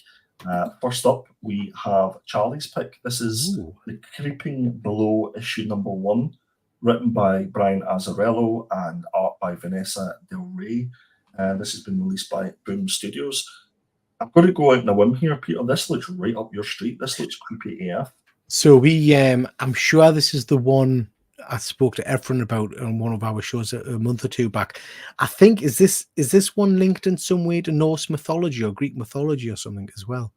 First up, we have Charlie's pick. This is The Creeping Below issue number 1, written by Brian Azzarello and art by Vanessa Del Rey. This has been released by Boom Studios. I'm going to go out on a whim here, Peter. This looks right up your street. This looks creepy AF. So I'm sure this is the one I spoke to Efren about on one of our shows a month or two back. I think is this one linked in some way to Norse mythology or Greek mythology or something as well?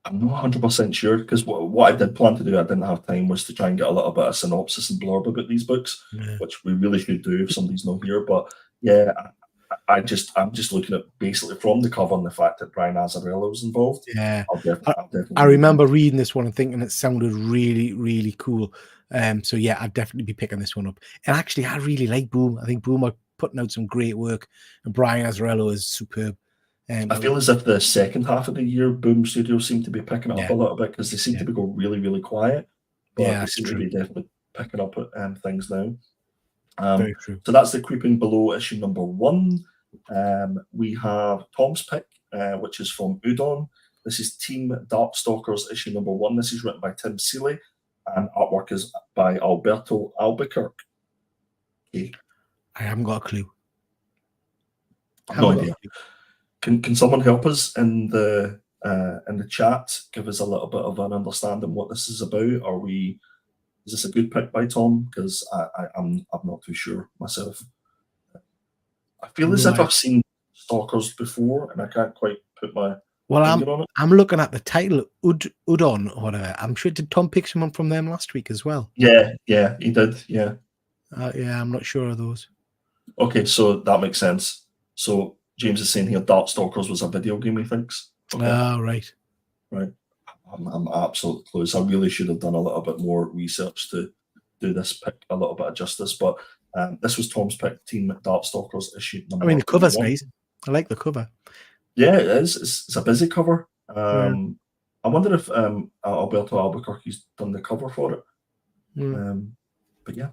I'm not 100% sure, because what I did plan to do, I didn't have time, was to try and get a little bit of synopsis and blurb about these books, which we really should do if somebody's not here. But yeah, I'm just looking at basically from the cover and the fact that Brian Azzarello's involved. Yeah, I'll definitely I remember reading this one and thinking it sounded really, really cool. So yeah, I'd definitely be picking this one up. And actually, I really like Boom. I think Boom are putting out some great work, and Brian Azzarello is superb. I feel as if the second half of the year, Boom Studios seem to be picking it up a little bit, because they seem to be going really, really quiet. But they seem to be definitely picking up things now. Very true. So that's The Creeping Below issue number 1. We have Tom's pick, which is from Udon. This is Team Darkstalkers issue number 1. This is written by Tim Seeley, and artwork is by Alberto Albuquerque. Okay. I haven't got a clue. No idea. Can someone help us in the chat? Give us a little bit of an understanding what this is about. Is this a good pick by Tom? Because I'm not too sure myself. I feel as if I've seen Stalkers before, and I can't quite put my finger on it. I'm looking at the title, Udon or whatever. I'm sure, did Tom pick someone from them last week as well? Yeah, he did. Yeah. I'm not sure of those. Okay, so that makes sense. So James is saying here Darkstalkers was a video game, he thinks. Okay. Right. I'm absolutely clueless. I really should have done a little bit more research to do this pick a little bit of justice, but this was Tom's pick, Team Darkstalkers issue number 1. The cover's nice. I like the cover. Yeah, it is. It's a busy cover. I wonder if Alberto Albuquerque's done the cover for it. But yeah,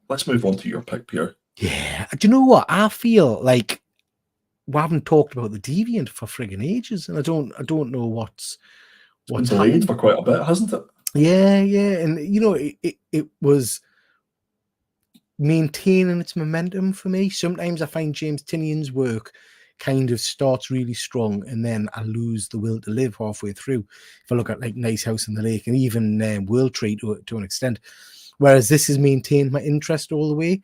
let's move on to your pick, Pierre. Yeah. Do you know what? I feel like we haven't talked about the Deviant for friggin' ages, and I don't know what's been delayed for quite a bit, hasn't it? Yeah, and it was maintaining its momentum for me. Sometimes I find James Tinian's work kind of starts really strong, and then I lose the will to live halfway through. If I look at like Nice House on the Lake and even World Tree to an extent, whereas this has maintained my interest all the way.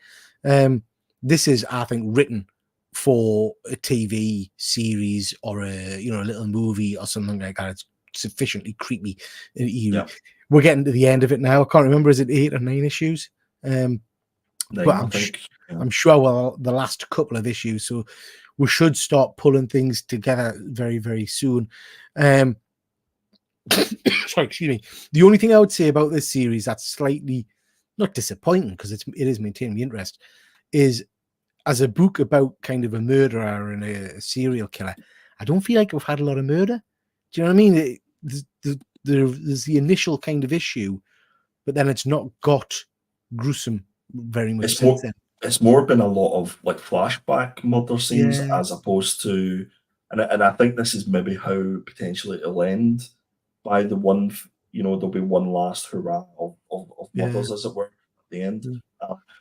This is, I think, written for a TV series or a little movie or something like that. It's sufficiently creepy and eerie. Yeah. We're getting to the end of it now. I can't remember, is it 8 or 9 issues? But I'm sure the last couple of issues, so we should start pulling things together very, very soon. Sorry, excuse me. The only thing I would say about this series that's slightly not disappointing, because it is maintaining the interest, is as a book about kind of a murderer and a serial killer, I don't feel like we've had a lot of murder. Do you know what I mean? there's the initial kind of issue, but then it's not got gruesome very much since then. It's more been a lot of like flashback murder scenes Yeah. as opposed to, and I think this is maybe how potentially it'll end by the one, there'll be one last hurrah of murders, as it were, at the end.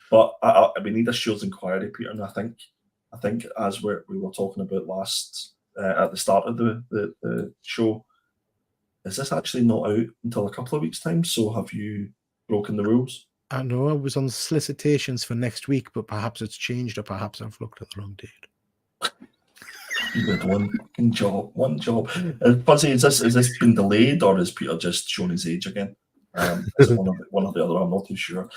But we need a Shields inquiry, Peter, and I think as we were talking about last at the start of the show, is this actually not out until a couple of weeks' time? So have you broken the rules? I know I was on solicitations for next week, but perhaps it's changed, or perhaps I've looked at the wrong date. You did one job. Fuzzy, is this been delayed, or is Peter just showing his age again? Is it one or the other? I'm not too sure.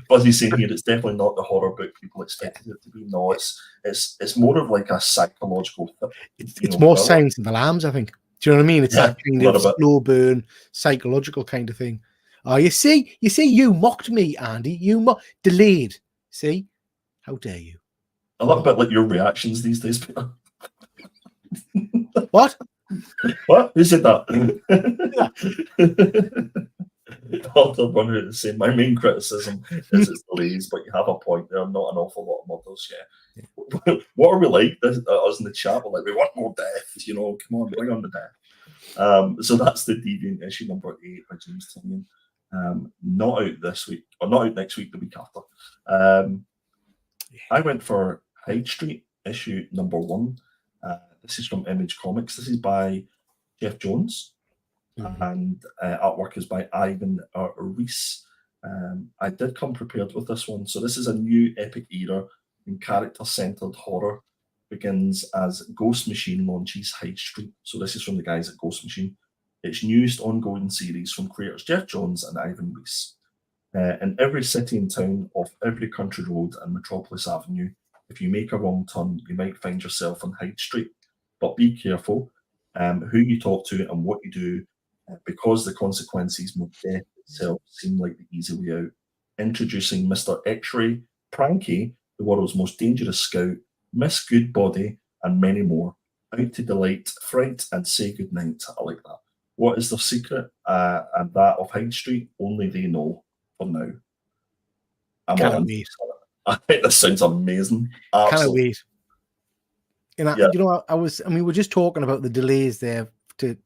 Fuzzy's saying here it's definitely not the horror book people expected it to be. No, it's more of like a psychological. It's more Silence of the Lambs, I think. Do you know what I mean? It's that kind of slow burn, psychological kind of thing. Oh, you see, you mocked me, Andy. You delayed. See, how dare you? A little bit like your reactions these days, Peter. What? What? Who said that? I'll run out the same. My main criticism is it's delays, but you have a point. There are not an awful lot of models yet. What are we like? Us in the chat, we're like, we want more death. Come on, bring on the death. So that's the Deviant issue number 8 by James Tynion. Not out this week, or not out next week, the week after. I went for Hyde Street issue number 1. This is from Image Comics. This is by Jeff Jones, and artwork is by Ivan Reese. I did come prepared with this one. So this is a new epic era in character-centered horror. Begins as Ghost Machine launches Hyde Street. So this is from the guys at Ghost Machine. Its newest ongoing series from creators Jeff Jones and Ivan Reese. In every city and town off every country road and Metropolis Avenue, if you make a wrong turn, you might find yourself on Hyde Street. But be careful who you talk to and what you do, because the consequences make death itself seem like the easy way out. Introducing Mr. X-Ray, Pranky, the world's most dangerous scout, Miss Goodbody, and many more. Out to delight, fright, and say goodnight. I like that. What is their secret? And that of Hyde Street, only they know for now. Can't wait. I think this sounds amazing. Can't wait. And we're just talking about the delays there to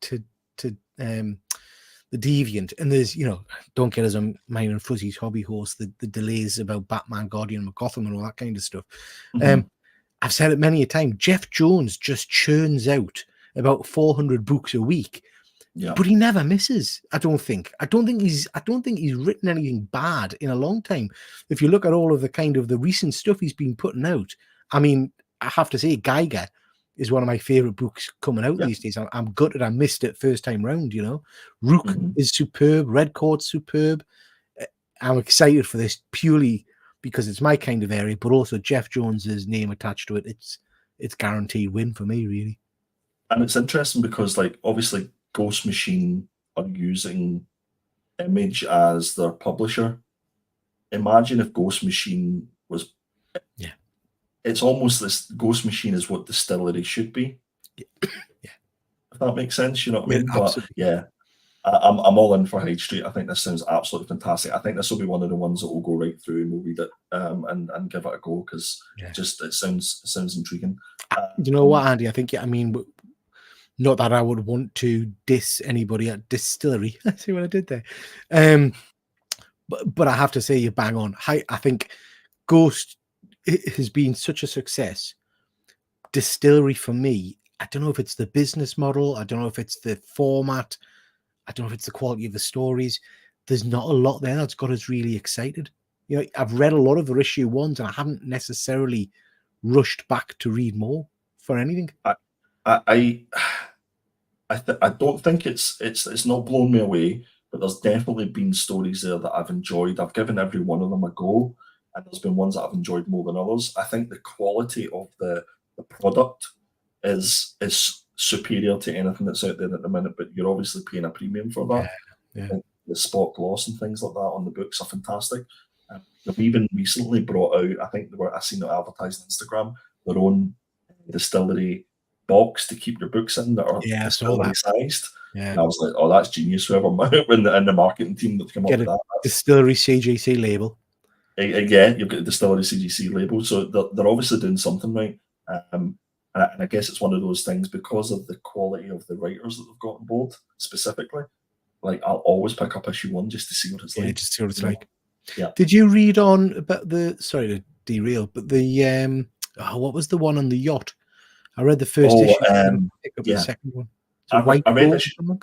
the Deviant, and there's, don't get us on mine and Fuzzy's hobby horse, the delays about Batman, Guardian of Gotham, and all that kind of stuff. I've said it many a time. Jeff Jones just churns out about 400 books a week. Yeah. But he never misses. I don't think he's written anything bad in a long time. If you look at all of the recent stuff he's been putting out, I mean, I have to say, Geiger is one of my favorite books coming out these days. I'm gutted I missed it first time round. Rook is superb. Red Coat's superb. I'm excited for this purely because it's my kind of area, but also Jeff Jones's name attached to it. It's guaranteed win for me, really. And it's interesting because, like, obviously, Ghost Machine are using Image as their publisher. Imagine if Ghost Machine was... Yeah. It's almost this... Ghost Machine is what Distillery should be. Yeah. If that makes sense, you know what I mean? Absolutely. But, yeah. I'm all in for Hyde Street. I think this sounds absolutely fantastic. I think this will be one of the ones that will go right through and we'll read it and give it a go because it sounds intriguing. You know what, Andy? I think, not that I would want to diss anybody at Distillery. See what I did there? But I have to say you bang on. I think Ghost has been such a success. Distillery for me, I don't know if it's the business model. I don't know if it's the format. I don't know if it's the quality of the stories. There's not a lot there that's got us really excited. I've read a lot of the issue ones and I haven't necessarily rushed back to read more for anything. I don't think it's not blown me away, but there's definitely been stories there that I've enjoyed. I've given every one of them a go, and there's been ones that I've enjoyed more than others. I think the quality of the product is superior to anything that's out there at the minute, but you're obviously paying a premium for that. Yeah. The spot gloss and things like that on the books are fantastic. They've even recently brought out, I think I seen it advertised on Instagram, their own Distillery box to keep your books in that are Yeah, I saw distillery that. sized. Yeah, And I was like, oh, that's genius. Whoever in the marketing team that came up get with a that. distillery CGC label. Yeah, you've got the distillery CGC label, so they're obviously doing something right. And I guess it's one of those things because of the quality of the writers that they've got on board specifically. Like I'll always pick up issue 1 just to see what it's Yeah, like. just see what it's you know? like. Yeah. Did you read on about the? Sorry to derail, but the what was the one on the yacht? I read the first Oh, issue. Didn't pick up the yeah. second one. It's a I read boat or issue something?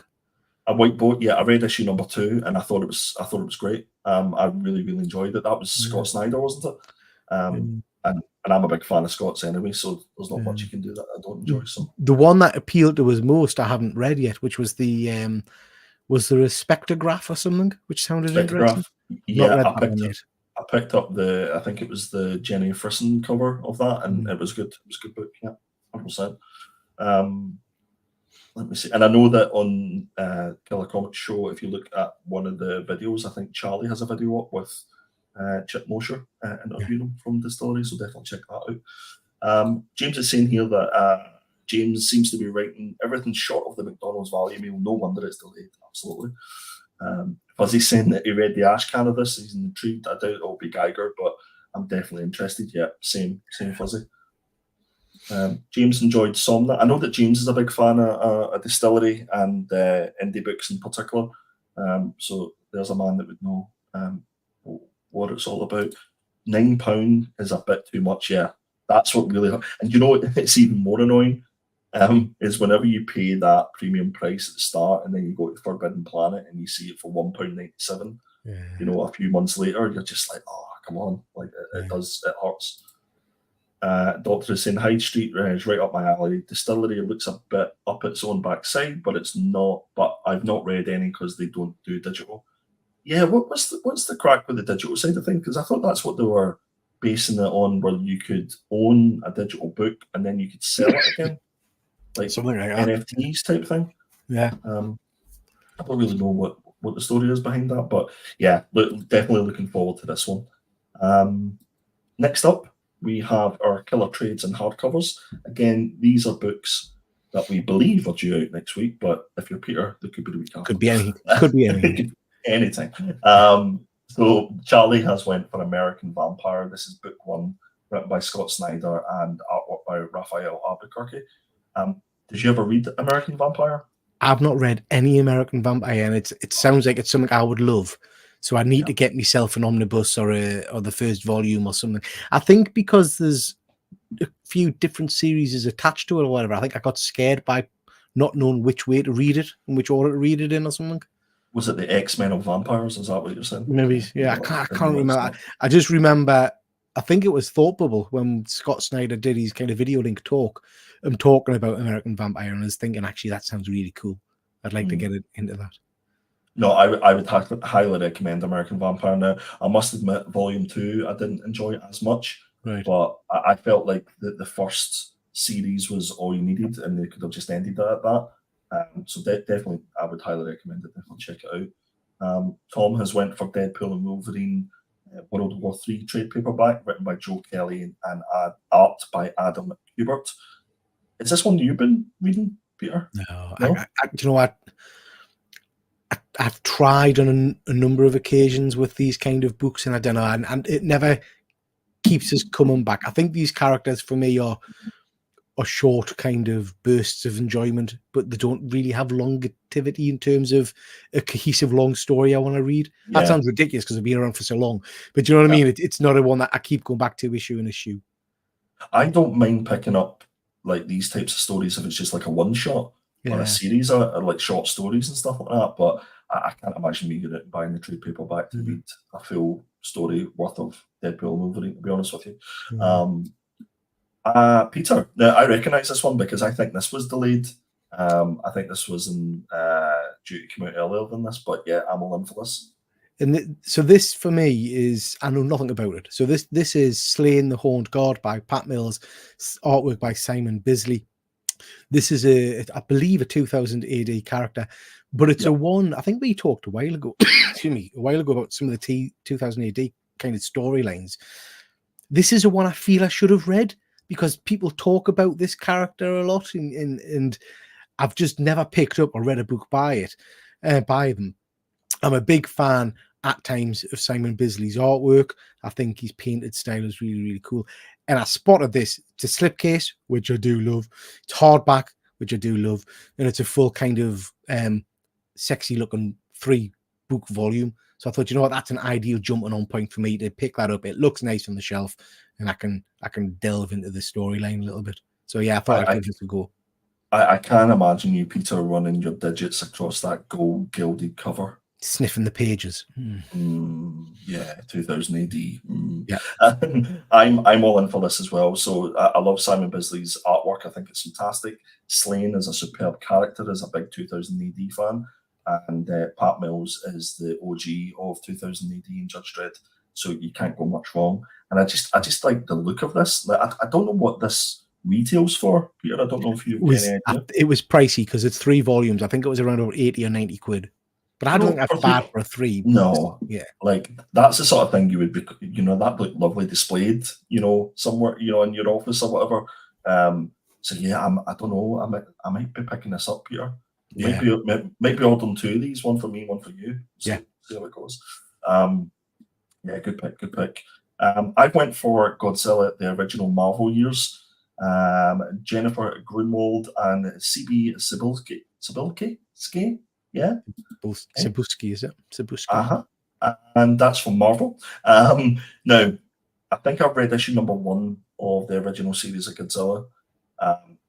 a white boat. Yeah, I read issue number 2, and I thought it was great. I really enjoyed it. That was Scott Snyder, wasn't it? And I'm a big fan of Scott's anyway, so there's not much you can do that I don't enjoy. So the one that appealed to us most, I haven't read yet, which was the was there a spectrograph or something, which sounded interesting? Spectrograph. Yeah, Not read that one yet. I picked up I think it was the Jenny Frisson cover of that, and it was good. It was a good book. Yeah, 100%. Let me see. And I know that on Killer Comics Show, if you look at one of the videos, I think Charlie has a video up with Chip Mosher interviewing him from Distillery, so definitely check that out. James is saying here that James seems to be writing everything short of the McDonald's value meal. No wonder it's delayed. Absolutely. Fuzzy's saying that he read the Ash can of this. He's intrigued. I doubt it'll be Geiger, but I'm definitely interested. Yeah, same Fuzzy. James enjoyed Somna. I know that James is a big fan of a Distillery and indie books in particular. So there's a man that would know what it's all about. £9 is a bit too much. Yeah, that's what really. And you know what? It's even more annoying. Is whenever you pay that premium price at the start and then you go to Forbidden Planet and you see it for £1.97. Yeah. You know, a few months later, you're just like, oh, come on, like it hurts. Doctor is saying High Street is right up my alley. Distillery looks a bit up its own backside, but it's not. But I've not read any because they don't do digital. Yeah, what's the crack with the digital side of things? Because I thought that's what they were basing it on, where you could own a digital book and then you could sell it again, like something like that. NFTs type thing. Yeah. I don't really know what the story is behind that, but yeah, definitely looking forward to this one. Next up, we have our Killer Trades and hardcovers. Again, these are books that we believe are due out next week, but if you're Peter, they could be the week after. Could be anything. Could be anything. Anything. So Charlie has went for American Vampire. This is book 1, written by Scott Snyder and artwork by Raphael Albuquerque. Did you ever read American Vampire? I've not read any American Vampire, and it sounds like it's something I would love. So I need to get myself an omnibus or the first volume or something. I think because there's a few different series attached to it or whatever, I think I got scared by not knowing which way to read it and which order to read it in or something. Was it the X-Men of Vampires? Is that what you're saying? Maybe, yeah. I can't remember. I just remember, I think it was Thought Bubble when Scott Snyder did his kind of video link talk. I'm talking about American Vampire, and I was thinking, actually, that sounds really cool. I'd like to get into that. No, I would highly recommend American Vampire. Now, I must admit, Volume 2, I didn't enjoy it as much, but I felt like the first series was all you needed, and they could have just ended it at that. So definitely, I would highly recommend it. Definitely check it out. Tom has went for Deadpool and Wolverine World War III trade paperback, written by Joe Kelly and art by Adam Hubert. Is this one you've been reading, Peter? No? Do you know what? I've tried on a number of occasions with these kind of books, and I don't know, and it never keeps us coming back. I think these characters for me are short kind of bursts of enjoyment, but they don't really have longevity in terms of a cohesive long story I want to read. Yeah. That sounds ridiculous because I've been around for so long, but you know what I mean? It's not a one that I keep going back to issue and issue. I don't mind picking up like these types of stories if it's just like a one shot or a series or like short stories and stuff like that, but I can't imagine me buying the trade paperback to read a full story worth of Deadpool and Wolverine, to be honest with you. Peter, now I recognise this one because I think this was delayed. I think this was due to come out earlier than this, but yeah, I'm all in for this. And so this for me is, I know nothing about it. So this is Slaying the Horned God by Pat Mills, artwork by Simon Bisley. This is I believe a 2000 AD character, but it's a one, I think we talked a while ago, about some of the 2000 AD kind of storylines. This is a one I feel I should have read because people talk about this character a lot, and I've just never picked up or read a book by them. I'm a big fan at times of Simon Bisley's artwork. I think his painted style is really, really cool. And I spotted this. It's a slipcase, which I do love. It's hardback, which I do love. And it's a full kind of sexy looking 3-book volume. So I thought, you know what, that's an ideal jumping on point for me to pick that up. It looks nice on the shelf, and I can delve into the storyline a little bit. So yeah, I thought I'd give this a go. I can't imagine you, Peter, running your digits across that gold gilded cover. Sniffing the pages. Yeah, 2000 AD. Yeah, I'm all in for this as well. So I love Simon Bisley's artwork. I think it's fantastic. Slane is a superb character, as a big 2000 AD fan, and Pat Mills is the OG of 2000 AD and Judge Dredd. So you can't go much wrong. And I just like the look of this. Like, I don't know what this retails for, Peter. I don't know if you've any idea. It was pricey because it's 3 volumes. I think it was around over 80 or 90 quid. But I don't think that's bad for a 3. No, yeah, like that's the sort of thing you would be, that look lovely displayed, somewhere, in your office or whatever. So yeah, I don't know, I might be picking this up, Peter. Yeah. Might be ordering 2 of these, one for me, one for you. So, yeah, see how it goes. Yeah, good pick. I went for Godzilla, the original Marvel years. Jennifer Grunwald and CB Cebulski. Yeah, both Cebulski, is it? Cebulski. And that's from Marvel. Now, I think I've read issue number 1 of the original series of Godzilla.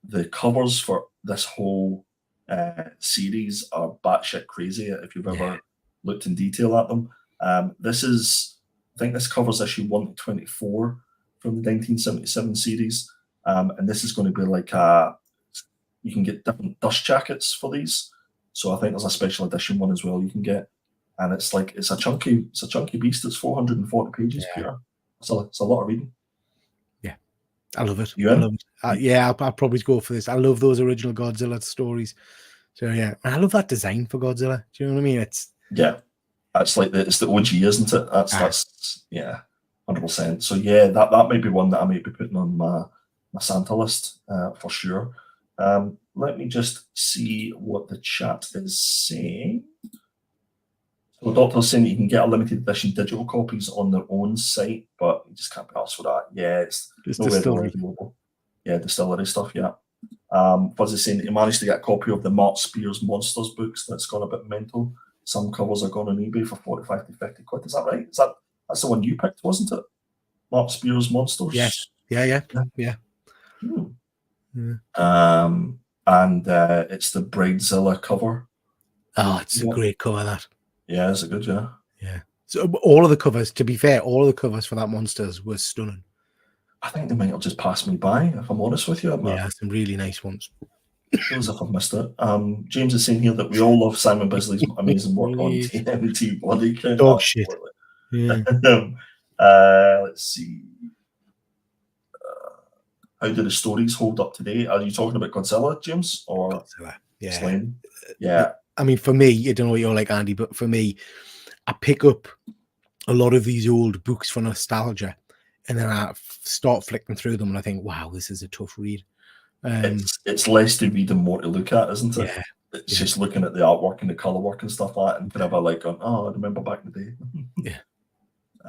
The covers for this whole series are batshit crazy. If you've ever looked in detail at them, I think this covers issue 1 to 24 from the 1977 series, and this is going to be like you can get different dust jackets for these. So I think there's a special edition one as well you can get, and it's a chunky beast. It's 440 pages, Peter. It's a lot of reading. Yeah, I love it. You I in? love it. Yeah, I'll probably go for this. I love those original Godzilla stories. So yeah, and I love that design for Godzilla. Do you know what I mean? It's it's the OG, isn't it? That's 100%. So yeah, that might be one that I might be putting on my Santa list for sure. Let me just see what the chat is saying. So the doctor's saying that you can get a limited edition digital copies on their own site, but you just can't be asked for that. Yeah, it's nowhere available. Yeah, distillery stuff, yeah. Fuzzy's saying that he managed to get a copy of the Mark Spears Monsters books that's gone a bit mental. Some covers are gone on eBay for 45 to 50 quid. Is that right? That's the one you picked, wasn't it? Mark Spears Monsters? Yes. Yeah. And it's the Bridezilla cover. Oh, it's a great cover, that. Yeah, is it good? Yeah. So all of the covers, to be fair, all of the covers for that Monsters were stunning. I think they might have just passed me by, if I'm honest with you. Yeah, some really nice ones. Feels as if I've missed it. James is saying here that we all love Simon Bisley's amazing work on TMT Bloody King. Dog shit. Yeah. Let's see. How do the stories hold up today? Are you talking about Godzilla, James, or Godzilla? Yeah. Slane? Yeah. I mean, for me, I don't know what you're like, Andy, but for me, I pick up a lot of these old books for nostalgia, and then I start flicking through them, and I think, wow, this is a tough read. It's less to read and more to look at, isn't it? Yeah. It's just looking at the artwork and the color work and stuff like that, and kind of like, I remember back in the day. Yeah.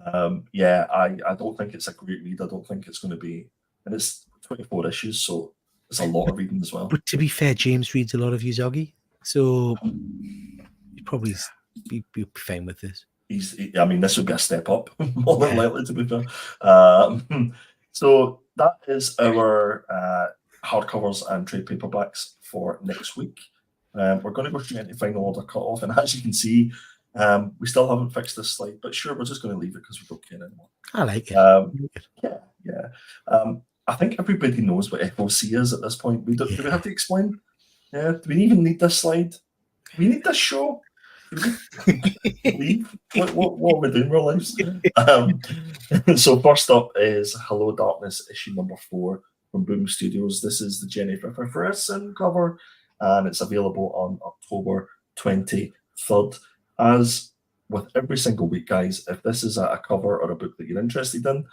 I don't think it's a great read. I don't think it's going to be, and it's 24 issues, so it's a lot of reading as well. But to be fair, James reads a lot of Uzagi, so he'd probably be fine with this. This would be a step up, more than likely, to be fair. So that is our hardcovers and trade paperbacks for next week. We're going to go straight into final order cut off, and as you can see, we still haven't fixed this slide, but sure, we're just going to leave it because we don't care anymore. I like it. Yeah. I think everybody knows what FOC is at this point. Do we have to explain? Yeah. Do we even need this slide? Do we need this show? Leave? What are we doing with our lives? So first up is Hello Darkness, issue number 4 from Boom Studios. This is the Jennifer Ferguson cover, and it's available on October 23rd. As with every single week, guys, if this is a cover or a book that you're interested in,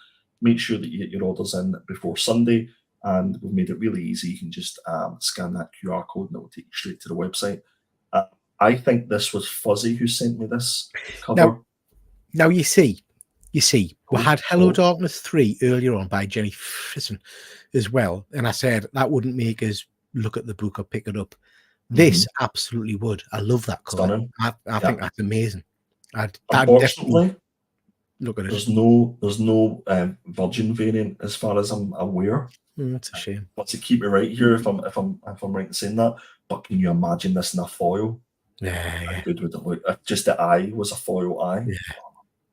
make sure that you get your orders in before Sunday. and we've made it really easy. You can just scan that QR code and it will take you straight to the website. I think this was Fuzzy who sent me this cover. Now you see, we had Hello oh. Darkness 3 earlier on by Jenny Fisson as well, and I said that wouldn't make us look at the book or pick it up. This absolutely would. I love that cover. Stunning. I think that's amazing. I'd Unfortunately, look at it. There's no Virgin variant as far as I'm aware. That's a shame. But to keep it right here, if I'm right in saying that, but can you imagine this in a foil? Yeah. How good would it look? If just the eye was a foil eye. Yeah.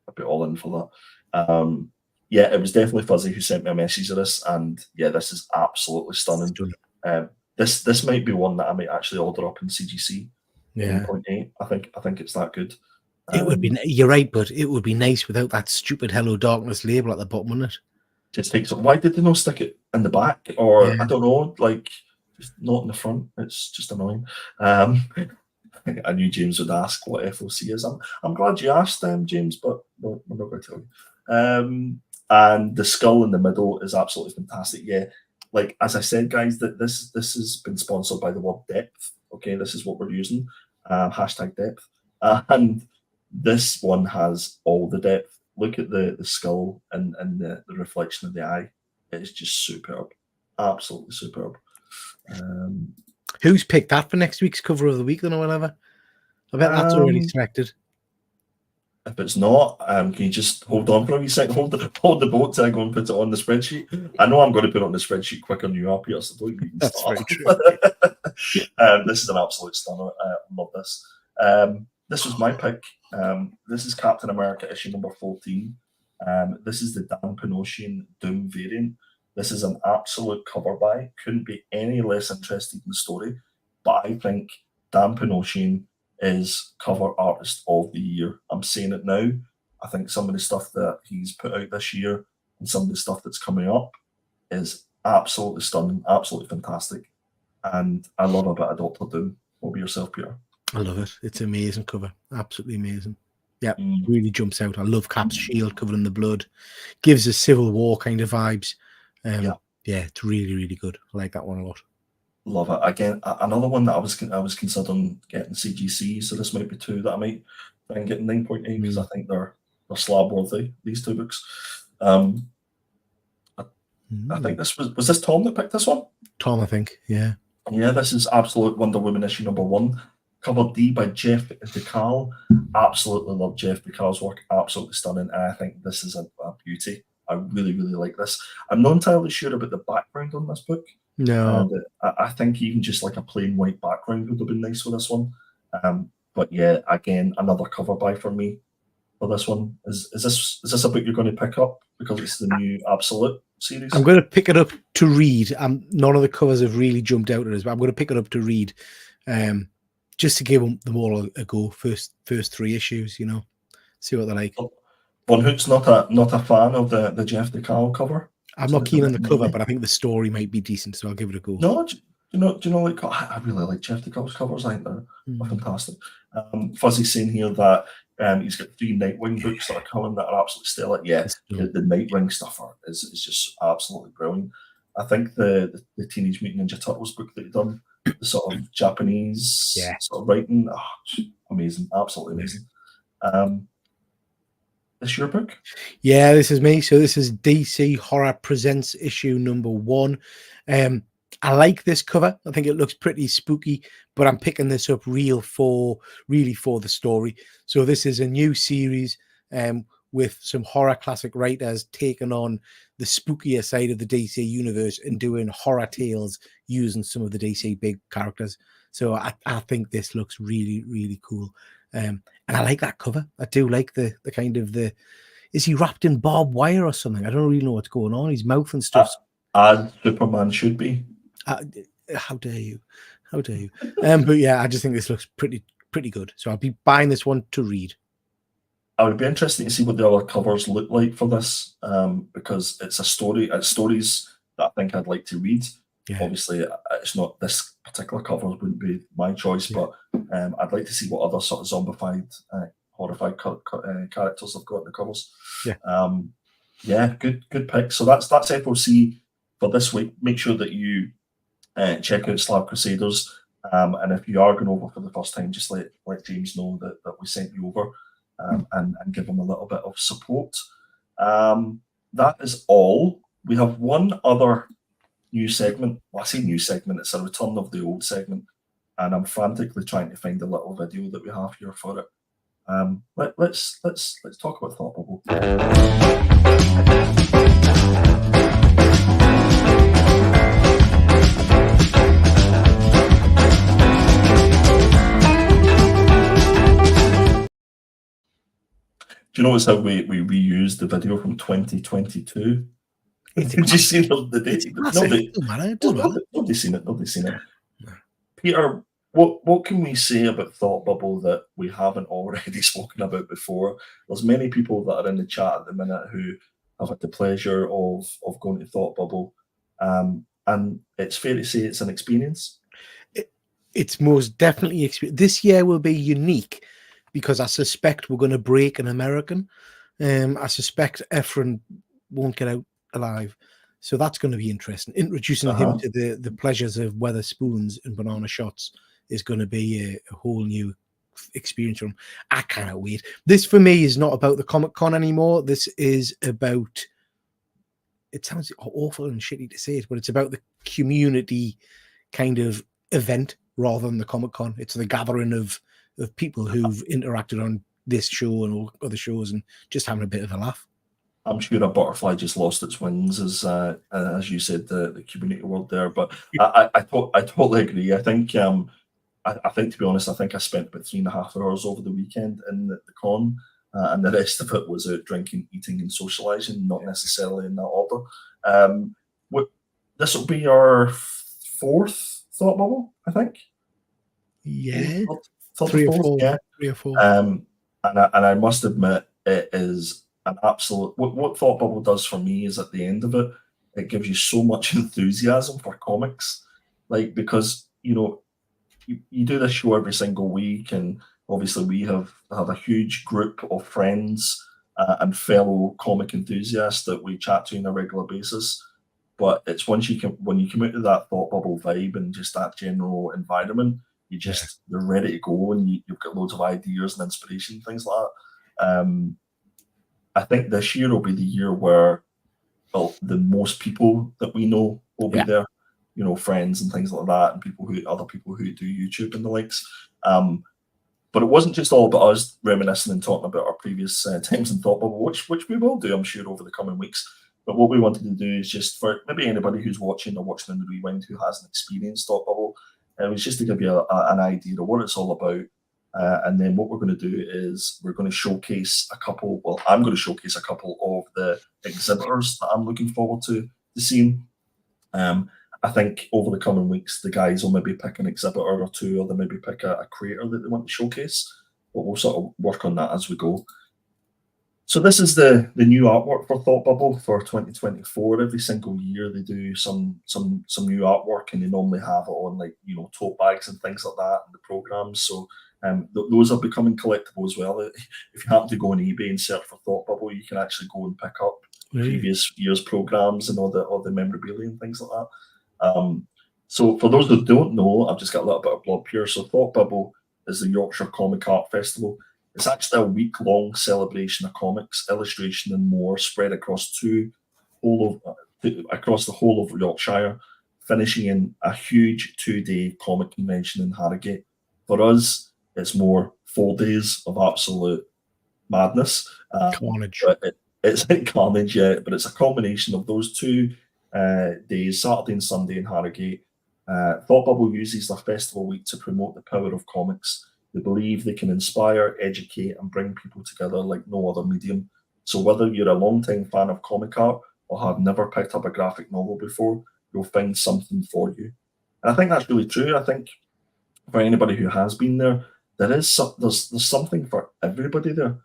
I'd be all in for that. Yeah, it was definitely Fuzzy who sent me a message of this, and yeah, this is absolutely stunning. This might be one that I might actually order up in CGC. Yeah. 1.8. I think it's that good. It would be. You're right, but it would be nice without that stupid Hello Darkness label at the bottom, wouldn't it? Just takes it. Why did they not stick it in the back, or I don't know, like just not in the front? It's just annoying. I knew James would ask what FOC is. I'm glad you asked, James, but we're not going to tell you. And the skull in the middle is absolutely fantastic. Yeah, like as I said, guys, that this has been sponsored by the word depth. Okay, this is what we're using. Hashtag depth. And this one has all the depth. Look at the skull and the reflection of the eye. It's just superb. Absolutely superb. Who's picked that for next week's cover of the week then or whatever? I bet that's already selected. If it's not, can you just hold on for a wee second? Hold the boat till I go and put it on the spreadsheet. I know I'm going to put it on the spreadsheet quicker than you are, Peter, so don't even That's start. very true. This is an absolute stunner. I love this. This was my pick. This is Captain America issue number 14. This is the Dan Panosian Doom variant. This is an absolute cover buy. Couldn't be any less interested in the story. But I think Dan Panosian is cover artist of the year. I'm saying it now. I think some of the stuff that he's put out this year and some of the stuff that's coming up is absolutely stunning, absolutely fantastic. And I love a bit of Doctor Doom. What about yourself, Peter? I love it. It's an amazing cover. Absolutely amazing. Yeah, really jumps out. I love Cap's shield covered in the blood. Gives us Civil War kind of vibes. Yeah, it's really, really good. I like that one a lot. Love it. Again, another one that I was considering getting CGC, so this might be two that I might try and get 9.8 because I think they're slab worthy, these two books. I think this was this Tom that picked this one? Tom, I think, yeah. Yeah, this is Absolute Wonder Woman issue number 1. Cover D by Jeff DeCal. Absolutely love Jeff DeCal's work. Absolutely stunning. And I think this is a beauty. I really, really like this. I'm not entirely sure about the background on this book. No. I think even just like a plain white background would have been nice for this one. But yeah, again, another cover buy for me for this one. Is this a book you're going to pick up because it's the new Absolute series? I'm going to pick it up to read. None of the covers have really jumped out at us, but I'm going to pick it up to read. Just to give them all a go. First 3 issues, you know, see what they're like. Von Hoot's not a fan of the Jeff DeCal cover. I'm not keen on the cover, but I think the story might be decent, so I'll give it a go. No, do you know? Like, I really like Jeff DeCal's covers. I think they're fantastic. Fuzzy's saying here that he's got 3 Nightwing books that are coming that are absolutely stellar. Yeah, the Nightwing stuff is just absolutely brilliant. I think the Teenage Mutant Ninja Turtles book that he done, the sort of Japanese sort of writing, amazing, absolutely amazing. This your book? Yeah, this is me. So this is DC Horror Presents issue number 1. I like this cover. I think it looks pretty spooky, but I'm picking this up really for the story. So this is a new series with some horror classic writers taking on the spookier side of the DC universe and doing horror tales using some of the DC big characters. So I think this looks really, really cool. And I like that cover. I do like the kind of is he wrapped in barbed wire or something? I don't really know what's going on. His mouth and stuff. As Superman should be. How dare you? How dare you? But yeah, I just think this looks pretty good. So I'll be buying this one to read. I would be interested to see what the other covers look like for this, because it's a story. It's stories that I think I'd like to read. Yeah. Obviously, it's not this particular cover wouldn't be my choice, but I'd like to see what other sort of zombified, horrified characters I've got in the covers. Yeah, yeah, good pick. So that's FOC for this week, make sure that you check out Slab Crusaders. And if you are going over for the first time, just let James know that we sent you over, and give him a little bit of support. That is all. We have one other new segment. Well, I say new segment, it's a return of the old segment, and I'm frantically trying to find a little video that we have here for it. Let's talk about Thought Bubble. Do you notice how we reused the video from 2022? Did you see the date? Nobody's seen it. Nobody's seen it. Peter, what can we say about Thought Bubble that we haven't already spoken about before? There's many people that are in the chat at the minute who have had the pleasure of going to Thought Bubble, and it's fair to say it's an experience. It's most definitely experience. This year will be unique because I suspect we're going to break an American. I suspect Efren won't get out alive. So that's going to be interesting. Introducing him to the pleasures of Weatherspoons and banana shots is going to be a whole new experience for him. I cannot wait. This for me is not about the Comic Con anymore. This is about, it sounds awful and shitty to say it, but it's about the community kind of event rather than the Comic Con. It's the gathering of people who've interacted on this show and all other shows and just having a bit of a laugh. I'm sure a butterfly just lost its wings, as you said, the community word there. But I totally agree. I think to be honest, I think I spent about 3.5 hours over the weekend in the con, and the rest of it was out drinking, eating, and socialising, not necessarily in that order. This will be our 4th Thought Bubble, I think. Yeah, three or four. And I must admit, it is an absolute. What Thought Bubble does for me is at the end of it, it gives you so much enthusiasm for comics, like because you do this show every single week, and obviously we have a huge group of friends and fellow comic enthusiasts that we chat to on a regular basis. But it's when you come out of that Thought Bubble vibe and just that general environment, you're ready to go, and you've got loads of ideas and inspiration, things like that. I think this year will be the year where the most people that we know will be there, friends and things like that, and other people who do YouTube and the likes. But it wasn't just all about us reminiscing and talking about our previous times in Thought Bubble, which we will do, I'm sure, over the coming weeks. But what we wanted to do is just for maybe anybody who's watching in the rewind who hasn't experienced Thought Bubble, it was just to give you an idea of what it's all about. And then what we're going to do is we're going to showcase a couple. Well, I'm going to showcase a couple of the exhibitors that I'm looking forward to seeing. I think over the coming weeks, the guys will maybe pick an exhibitor or two, or they maybe pick a creator that they want to showcase. But we'll sort of work on that as we go. So this is the new artwork for Thought Bubble for 2024. Every single year they do some new artwork, and they normally have it on tote bags and things like that in the programs. So those are becoming collectible as well. If you happen to go on eBay and search for Thought Bubble, you can actually go and pick up previous year's programs and all the memorabilia and things like that. So for those that don't know, I've just got a little bit of blurb here. So Thought Bubble is the Yorkshire Comic Art Festival. It's actually a week-long celebration of comics, illustration, and more spread across the whole of Yorkshire, finishing in a huge 2-day comic convention in Harrogate. For us, it's more 4 days of absolute madness. Carnage. It's like carnage, yeah, but it's a combination of those 2 days, Saturday and Sunday in Harrogate. Thought Bubble uses their festival week to promote the power of comics. They believe they can inspire, educate, and bring people together like no other medium. So whether you're a long-time fan of comic art or have never picked up a graphic novel before, you'll find something for you. And I think that's really true. I think for anybody who has been there, there's something for everybody there.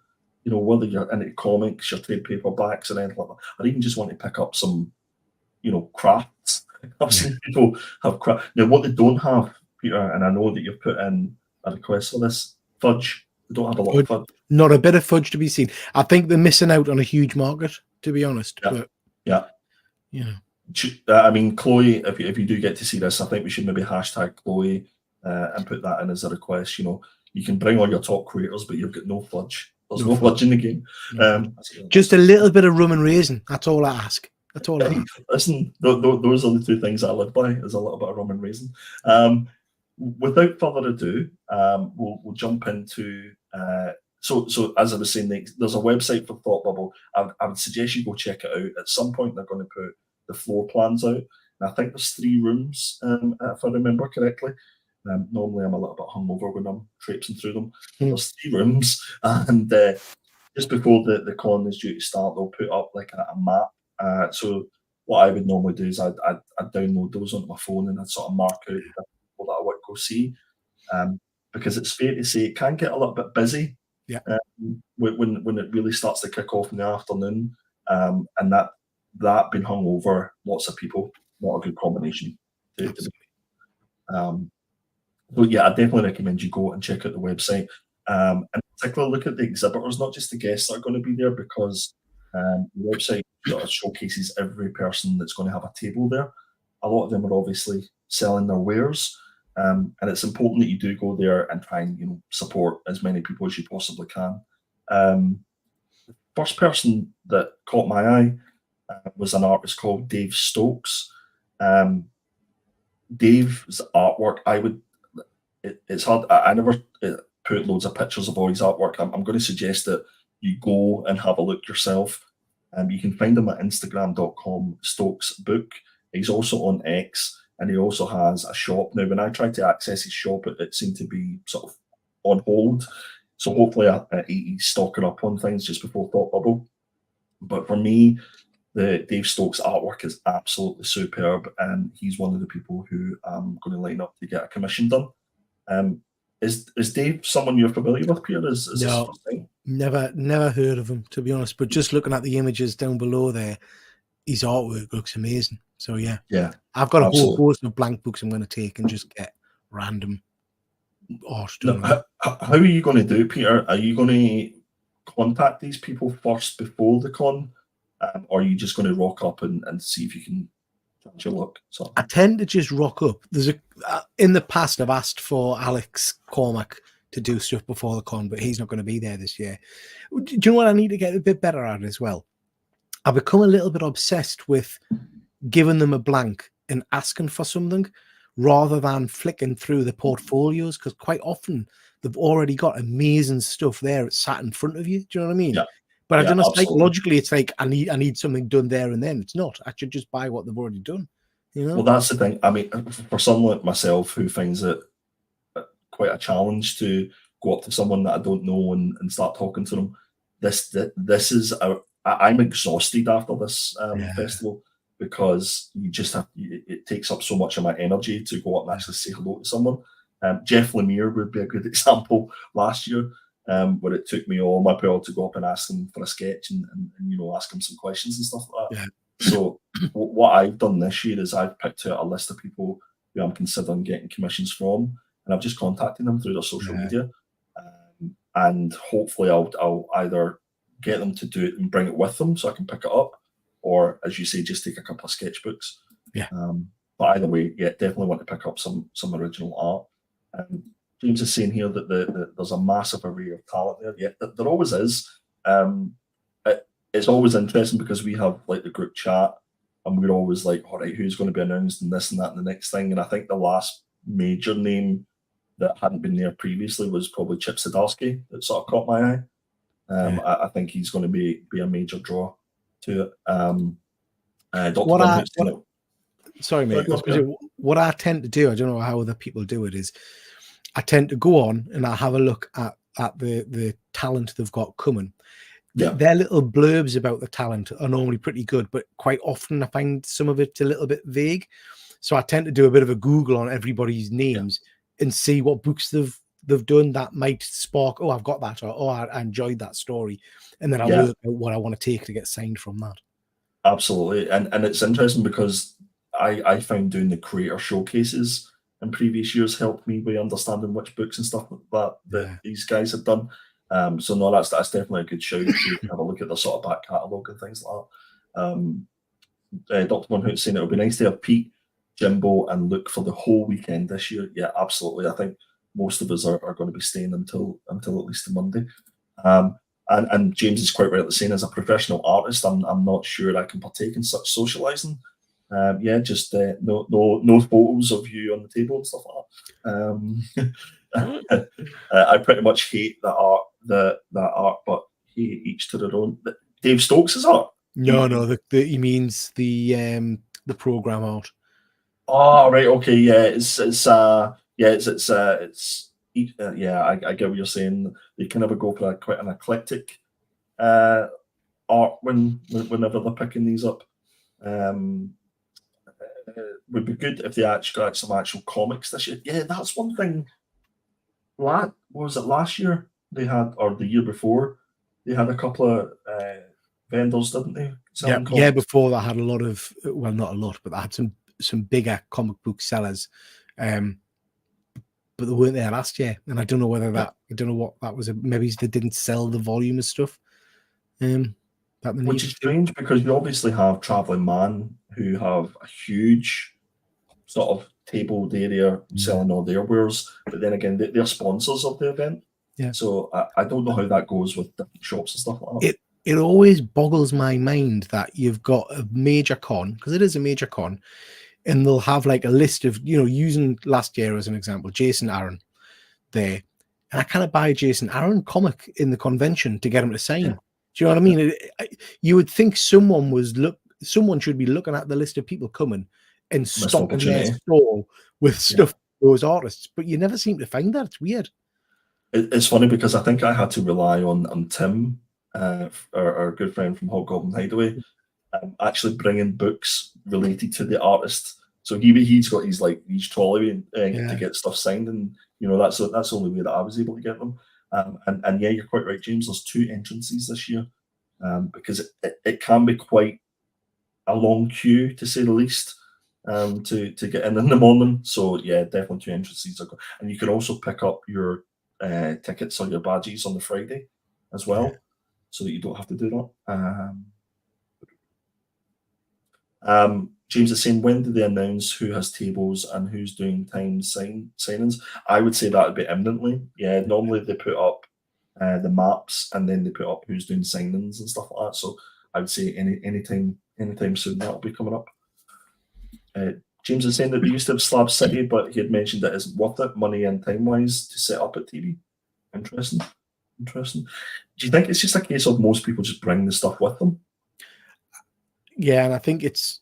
Whether you're into comics, your trade paperbacks, and anything like that, or even just want to pick up some, crafts. I've seen people have craft. Now, what they don't have, Peter, and I know that you've put in a request for this, fudge. They don't have a lot of fudge. Not a bit of fudge to be seen. I think they're missing out on a huge market, to be honest. Yeah. But, I mean, Chloe, if you do get to see this, I think we should maybe hashtag Chloe and put that in as a request. You know, you can bring all your top creators, but you've got no fudge. There's no fudge in the game. Just a little bit of rum and raisin. That's all I ask. That's all I ask. Listen, those are the two things I live by, is a little bit of rum and raisin. Without further ado, we'll jump into... So as I was saying, there's a website for Thought Bubble. I would suggest you go check it out. At some point, they're going to put the floor plans out. And I think there's 3 rooms, if I remember correctly. Normally, I'm a little bit hungover when I'm traipsing through them. There's 3 rooms, and just before the con is due to start, they'll put up like a map. So what I would normally do is I'd download those onto my phone and I'd sort of mark out the people that I want to go see. Because it's fair to say it can get a little bit busy. Yeah. When it really starts to kick off in the afternoon, and that being hung over lots of people, not a good combination. So yeah, I definitely recommend you go and check out the website, and particularly look at the exhibitors, not just the guests that are going to be there, because the website sort of showcases every person that's going to have a table there. A lot of them are obviously selling their wares. And it's important that you do go there and try and support as many people as you possibly can. First person that caught my eye was an artist called Dave Stokes. Dave's artwork, it's hard. I never put loads of pictures of all his artwork. I'm going to suggest that you go and have a look yourself. You can find him at Instagram.com Stokes Book. He's also on X. And he also has a shop. Now, when I tried to access his shop, it seemed to be sort of on hold. So hopefully he's stocking up on things just before Thought Bubble. But for me, the Dave Stokes artwork is absolutely superb. And he's one of the people who I'm going to line up to get a commission done. Is Dave someone you're familiar with, Peter? Is this No, first thing? Never heard of him, to be honest. But just looking at the images down below there, his artwork looks amazing. So yeah, I've got a whole host of blank books I'm going to take and just get random art done. Now, how are you going to do it, Peter? Are you going to contact these people first before the con, or are you just going to rock up and see if you can catch your luck? So I tend to just rock up. There's in the past I've asked for Alex Cormack to do stuff before the con, but he's not going to be there this year. Do you know what I need to get a bit better at as well? I've become a little bit obsessed with giving them a blank and asking for something rather than flicking through the portfolios, because quite often they've already got amazing stuff there sat in front of you. Do you know what I mean? Yeah. But I don't know, psychologically it's like I need something done there and then. It's not. I should just buy what they've already done. You know? Well, that's the thing. I mean, for someone like myself who finds it quite a challenge to go up to someone that I don't know and start talking to them, this is I'm exhausted after this festival, because you just have it takes up so much of my energy to go up and actually say hello to someone. Jeff Lemire would be a good example last year, where it took me all my power to go up and ask him for a sketch and ask him some questions and stuff like that. Yeah. So what I've done this year is I've picked out a list of people who I'm considering getting commissions from, and I've just contacted them through their social media, and hopefully I'll either get them to do it and bring it with them so I can pick it up, or, as you say, just take a couple of sketchbooks. Yeah. But either way, yeah, definitely want to pick up some original art. James is saying here that there's a massive array of talent there. Yeah, there always is. It's always interesting because we have like the group chat, and we're always like, all right, who's going to be announced and this and that and the next thing. And I think the last major name that hadn't been there previously was probably Chip Zdarsky, that sort of caught my eye. I think he's going to be a major draw to it. Sorry, mate. What I tend to do, I don't know how other people do it, is I tend to go on and I have a look at the talent they've got coming. Yeah. Their little blurbs about the talent are normally pretty good, but quite often I find some of it a little bit vague. So I tend to do a bit of a Google on everybody's names and see what books they've done that might spark, oh, I've got that, or oh, I enjoyed that story. And then I'll work out what I want to take to get signed from that. Absolutely. And it's interesting because I found doing the creator showcases in previous years helped me by understanding which books and stuff that these guys have done. So no, that's definitely a good show to have a look at the sort of back catalogue and things like that. Dr. Von Hoot saying it would be nice to have Pete, Jimbo, and Luke for the whole weekend this year. Yeah, absolutely. I think most of us are going to be staying until at least the Monday. And James is quite rightly saying, as a professional artist, I'm not sure I can partake in such socialising. Yeah, just no photos of you on the table and stuff like that. I pretty much hate that art, but hey, each to their own. Dave Stokes' art. No, he means the program art. Oh, right, okay, yeah, yeah, I get what you're saying. They can never go for quite an eclectic art whenever they're picking these up. Would be good if they actually got some actual comics this year. Yeah, that's one thing. What was it last year? They had, or the year before, they had a couple of vendors, didn't they? Yeah, before that had a lot of, well, not a lot, but they had some bigger comic book sellers, but they weren't there last year, and I don't know whether I don't know what that was. Maybe they didn't sell the volume of stuff. Which is strange, because you obviously have Traveling Man, who have a huge sort of tabled area selling all their wares, but then again, they're sponsors of the event. Yeah. So I don't know how that goes with different shops and stuff like that. It always boggles my mind that you've got a major con, because it is a major con, and they'll have like a list of, using last year as an example, Jason Aaron there, and I kind of buy a Jason Aaron comic in the convention to get him to sign. Yeah. Do you know what I mean? You would think someone should be looking at the list of people coming and stocking their stall with stuff for those artists, but you never seem to find that. It's weird. It's funny, because I think I had to rely on Tim, our good friend from Hobgoblin Hideaway, actually bringing books related to the artist. So he's got his trolley to get stuff signed, and that's the only way that I was able to get them. And yeah, you're quite right, James. There's 2 entrances this year, because it can be quite a long queue, to say the least, to get in the morning. So yeah, definitely 2 entrances. And you can also pick up your tickets or your badges on the Friday as well, so that you don't have to do that. James is saying, when do they announce who has tables and who's doing time signings? I would say that would be imminently. Yeah, normally they put up the maps, and then they put up who's doing signings and stuff like that. So I would say anytime soon that'll be coming up. James is saying that they used to have Slab City, but he had mentioned that it isn't worth it, money and time-wise, to set up at TV. Interesting. Do you think it's just a case of most people just bring the stuff with them? Yeah, and I think it's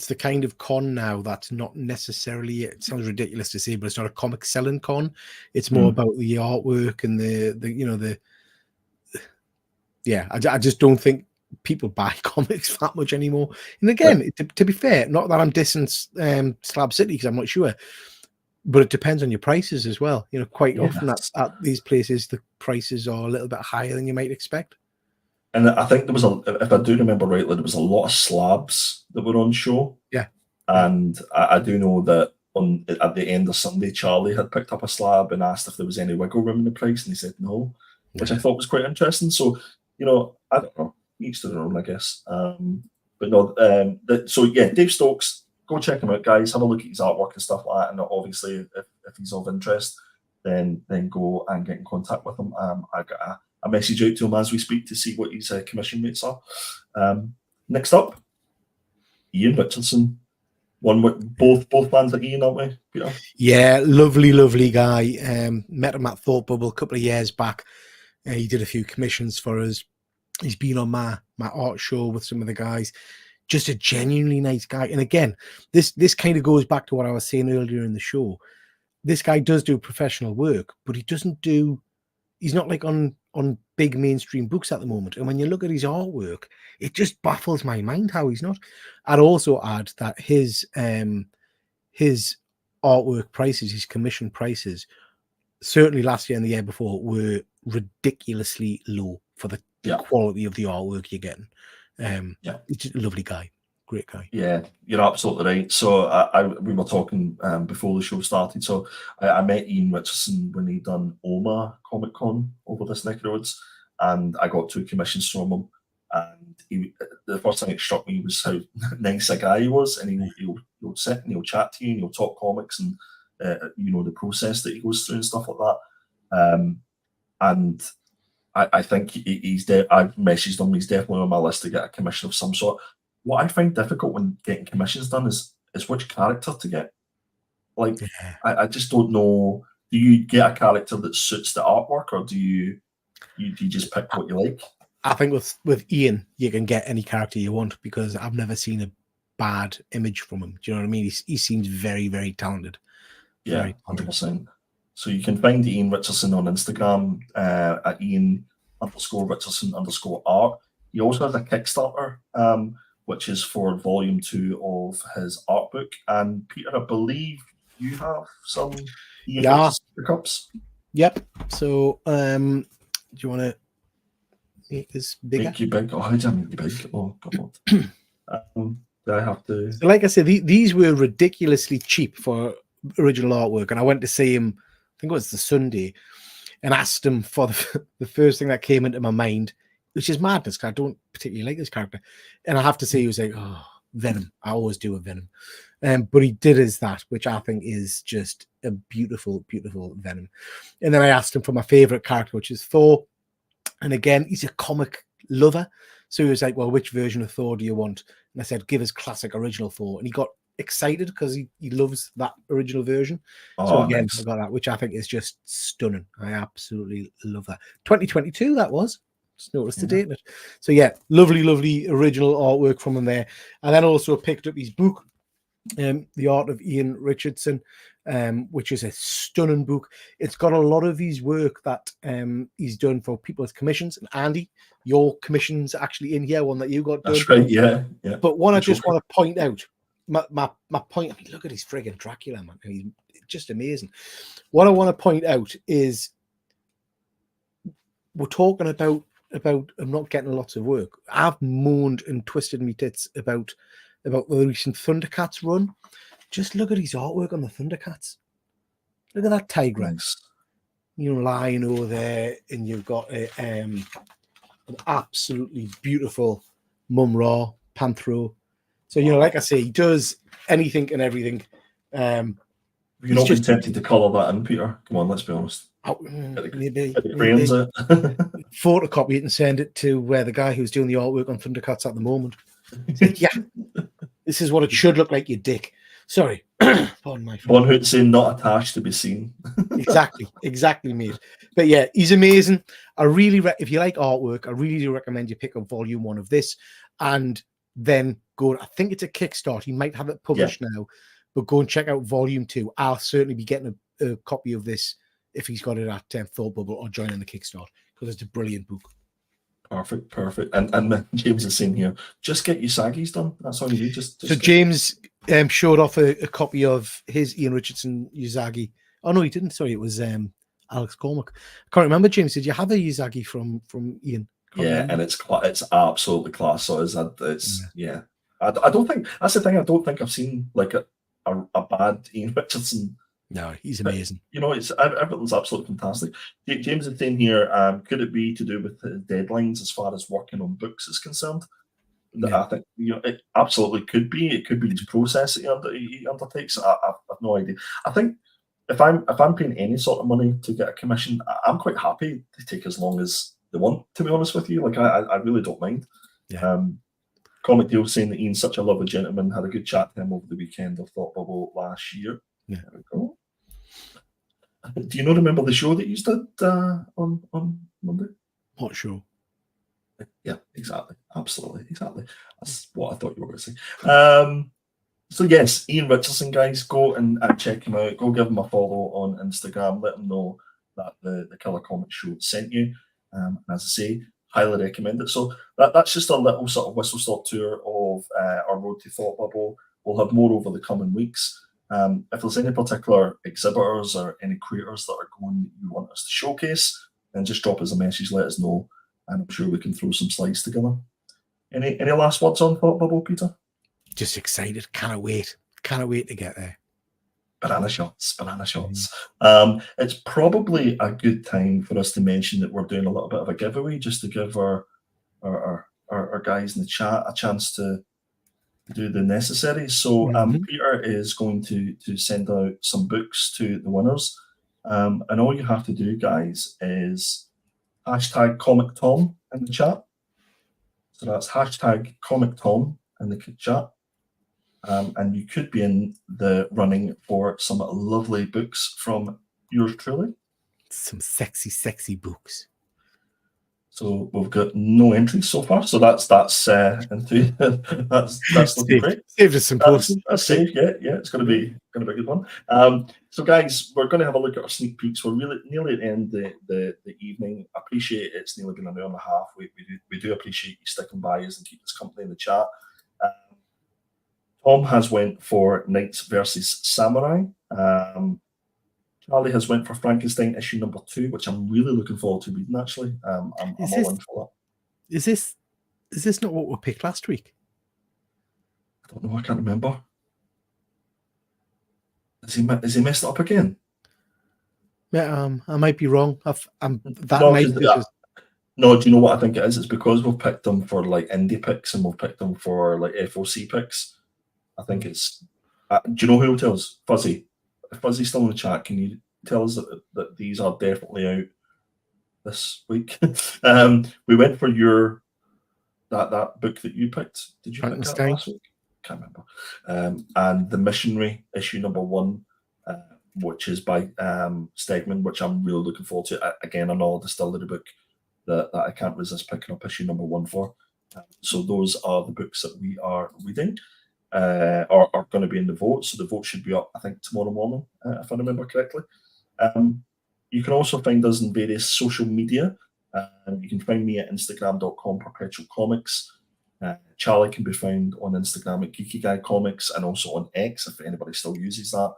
the kind of con now that's not necessarily, it sounds ridiculous to say, but it's not a comic selling con. It's more about the artwork and I just don't think people buy comics that much anymore. And again, to be fair, not that I'm dissing Slab City, because I'm not sure, but it depends on your prices as well. Quite often at these places, the prices are a little bit higher than you might expect. And I think there was if I do remember rightly, there was a lot of slabs that were on show. Yeah. And I do know that at the end of Sunday, Charlie had picked up a slab and asked if there was any wiggle room in the price, and he said no, which I thought was quite interesting. So, I don't know, each to their own, I guess. But no, so yeah, Dave Stokes, go check him out, guys. Have a look at his artwork and stuff like that. And obviously, if he's of interest, then go and get in contact with him. I got a message out to him as we speak to see what his commission rates are. Next up, Ian Richardson. One with both bands at Ian, aren't we, Peter? Yeah, lovely guy. Met him at Thought Bubble a couple of years back. He did a few commissions for us. He's been on my art show with some of the guys. Just a genuinely nice guy. And again, this kind of goes back to what I was saying earlier in the show. This guy does do professional work, but he's not like on big mainstream books at the moment. And when you look at his artwork, it just baffles my mind how he's not. I'd also add that his artwork prices, his commission prices, certainly last year and the year before, were ridiculously low for the quality of the artwork you're getting. He's just a lovely guy. Great guy. Yeah, you're absolutely right. So we were talking before the show started. So I met Ian Richardson when he done OMA Comic Con over this neck of the roads, and I got 2 commissions from him. And the first thing that struck me was how nice a guy he was, and he'll sit and he'll chat to you and he'll talk comics and the process that he goes through and stuff like that. And I think I've messaged him. He's definitely on my list to get a commission of some sort. What I find difficult when getting commissions done is which character to get. Like, I just don't know. Do you get a character that suits the artwork, or do you just pick what you like? I think with Ian, you can get any character you want, because I've never seen a bad image from him. Do you know what I mean? He seems very, very talented. Yeah, 100%. So you can find Ian Richardson on Instagram at Ian_Richardson_art. He also has a Kickstarter, which is for volume 2 of his art book. And Peter, I believe you have some Ian Richardson pickups. Yep. So do you want to make this bigger? Make you big. Oh, I didn't make you big. Oh, God. Do I have to? So like I said, these were ridiculously cheap for original artwork. And I went to see him, I think it was the Sunday, and asked him for the first thing that came into my mind, which is madness, because I don't particularly like this character. And I have to say, he was like, oh, Venom. I always do a Venom. But he did as that, which I think is just a beautiful, beautiful Venom. And then I asked him for my favorite character, which is Thor. And again, he's a comic lover. So he was like, well, which version of Thor do you want? And I said, give us classic original Thor. And he got excited because he loves that original version. So again, nice. I got that, which I think is just stunning. I absolutely love that. 2022, that was. Just noticed the date. So yeah, lovely, lovely original artwork from him there. And then also picked up his book, The Art of Ian Richardson, which is a stunning book. It's got a lot of his work that he's done for people's commissions. And Andy, your commission's actually in here, one that you got done. That's right, yeah. But one I just want to point out, my point, I mean, look at his friggin' Dracula, man. I mean, just amazing. What I want to point out is we're talking about I'm not getting lots of work. I've moaned and twisted my tits about the recent Thundercats run. Just look at his artwork on the Thundercats. Look at that tiger. Nice. Lying over there, and you've got an absolutely beautiful Mum-Ra, Panthro. So, like I say, he does anything and everything. You're not just tempted to colour that in, Peter. Come on, let's be honest. Maybe. Photocopy it and send it to the guy who's doing the artwork on Thundercats at the moment. Yeah, this is what it should look like, you dick. Sorry. Pardon my friend. One who's saying not attached to be seen. Exactly, mate. But yeah, he's amazing. I really, if you like artwork, I really do recommend you pick up volume 1 of this, and then go. I think it's a Kickstart. He might have it published now, but go and check out volume 2. I'll certainly be getting a copy of this if he's got it at Thought Bubble, or joining the Kickstart, because it's a brilliant book. Perfect. And James is saying here, just get your saggies done. That's all you need. So James showed off a copy of his Ian Richardson Usagi. Oh no, he didn't. Sorry, it was Alex Cormack. I can't remember. James, did you have a Usagi from Ian? And it's absolutely class. So I don't think that's the thing. I don't think I've seen like a bad Ian Richardson. No, he's amazing. It's everything's absolutely fantastic. James is saying here, could it be to do with the deadlines as far as working on books is concerned? I think it absolutely could be. It could be his process that he undertakes. I have no idea. I think if I'm paying any sort of money to get a commission, I'm quite happy to take as long as they want. To be honest with you, like I really don't mind. Yeah. Comic Deal saying that Ian's such a lovely gentleman. Had a good chat to him over the weekend of Thought Bubble last year. Yeah. There we go. Do you remember the show that you did on Monday? What show? Yeah, exactly. Absolutely. Exactly. That's what I thought you were going to say. So yes, Ian Richardson, guys, go and check him out. Go give him a follow on Instagram. Let him know that the Killer Comic Show sent you. And as I say, highly recommend it. So that's just a little sort of whistle-stop tour of our Road to Thought Bubble. We'll have more over the coming weeks. If there's any particular exhibitors or any creators that are going that you want us to showcase, then just drop us a message, let us know, and I'm sure we can throw some slides together. Any last words on Thought Bubble, Peter? Just excited. Cannot wait to get there. Banana shots. It's probably a good time for us to mention that we're doing a little bit of a giveaway, just to give our our guys in the chat a chance to do the necessary. So Peter is going to send out some books to the winners. And all you have to do, guys, is hashtag Comic Tom in the chat. So that's hashtag Comic Tom in the chat. And you could be in the running for some lovely books from yours truly. Some sexy, sexy books. So we've got no entries so far. So that's into that's looking great. Saved us some postage. That's safe. Yeah. It's going to be a good one. So guys, we're going to have a look at our sneak peeks. We're really nearly at the end of the evening. I appreciate it's nearly been an hour and a half. We do appreciate you sticking by us and keep us company in the chat. Tom has went for Knights versus Samurai. Charlie has went for Frankenstein issue number 2, which I'm really looking forward to reading. Actually, I'm all in for that. Is this not what we picked last week? I don't know. I can't remember. Has he messed it up again? Yeah, I might be wrong. No, do you know what I think it is? It's because we've picked them for like indie picks and we've picked them for like FOC picks. I think it's. Do you know who will tell us? Fuzzy. If Fuzzy's still in the chat, can you tell us that these are definitely out this week? We went for that book that you picked. Did you pick that last week? Can't remember. And The Missionary issue number 1, which is by Stegman, which I'm really looking forward to. Again, another distillery book that I can't resist picking up issue number 1 for. So those are the books that we are reading. Are going to be in the vote. So the vote should be up, I think, tomorrow morning, if I remember correctly. You can also find us in various social media. You can find me at instagram.com perpetual comics. Charlie can be found on Instagram at Geeky Guy Comics and also on X if anybody still uses that.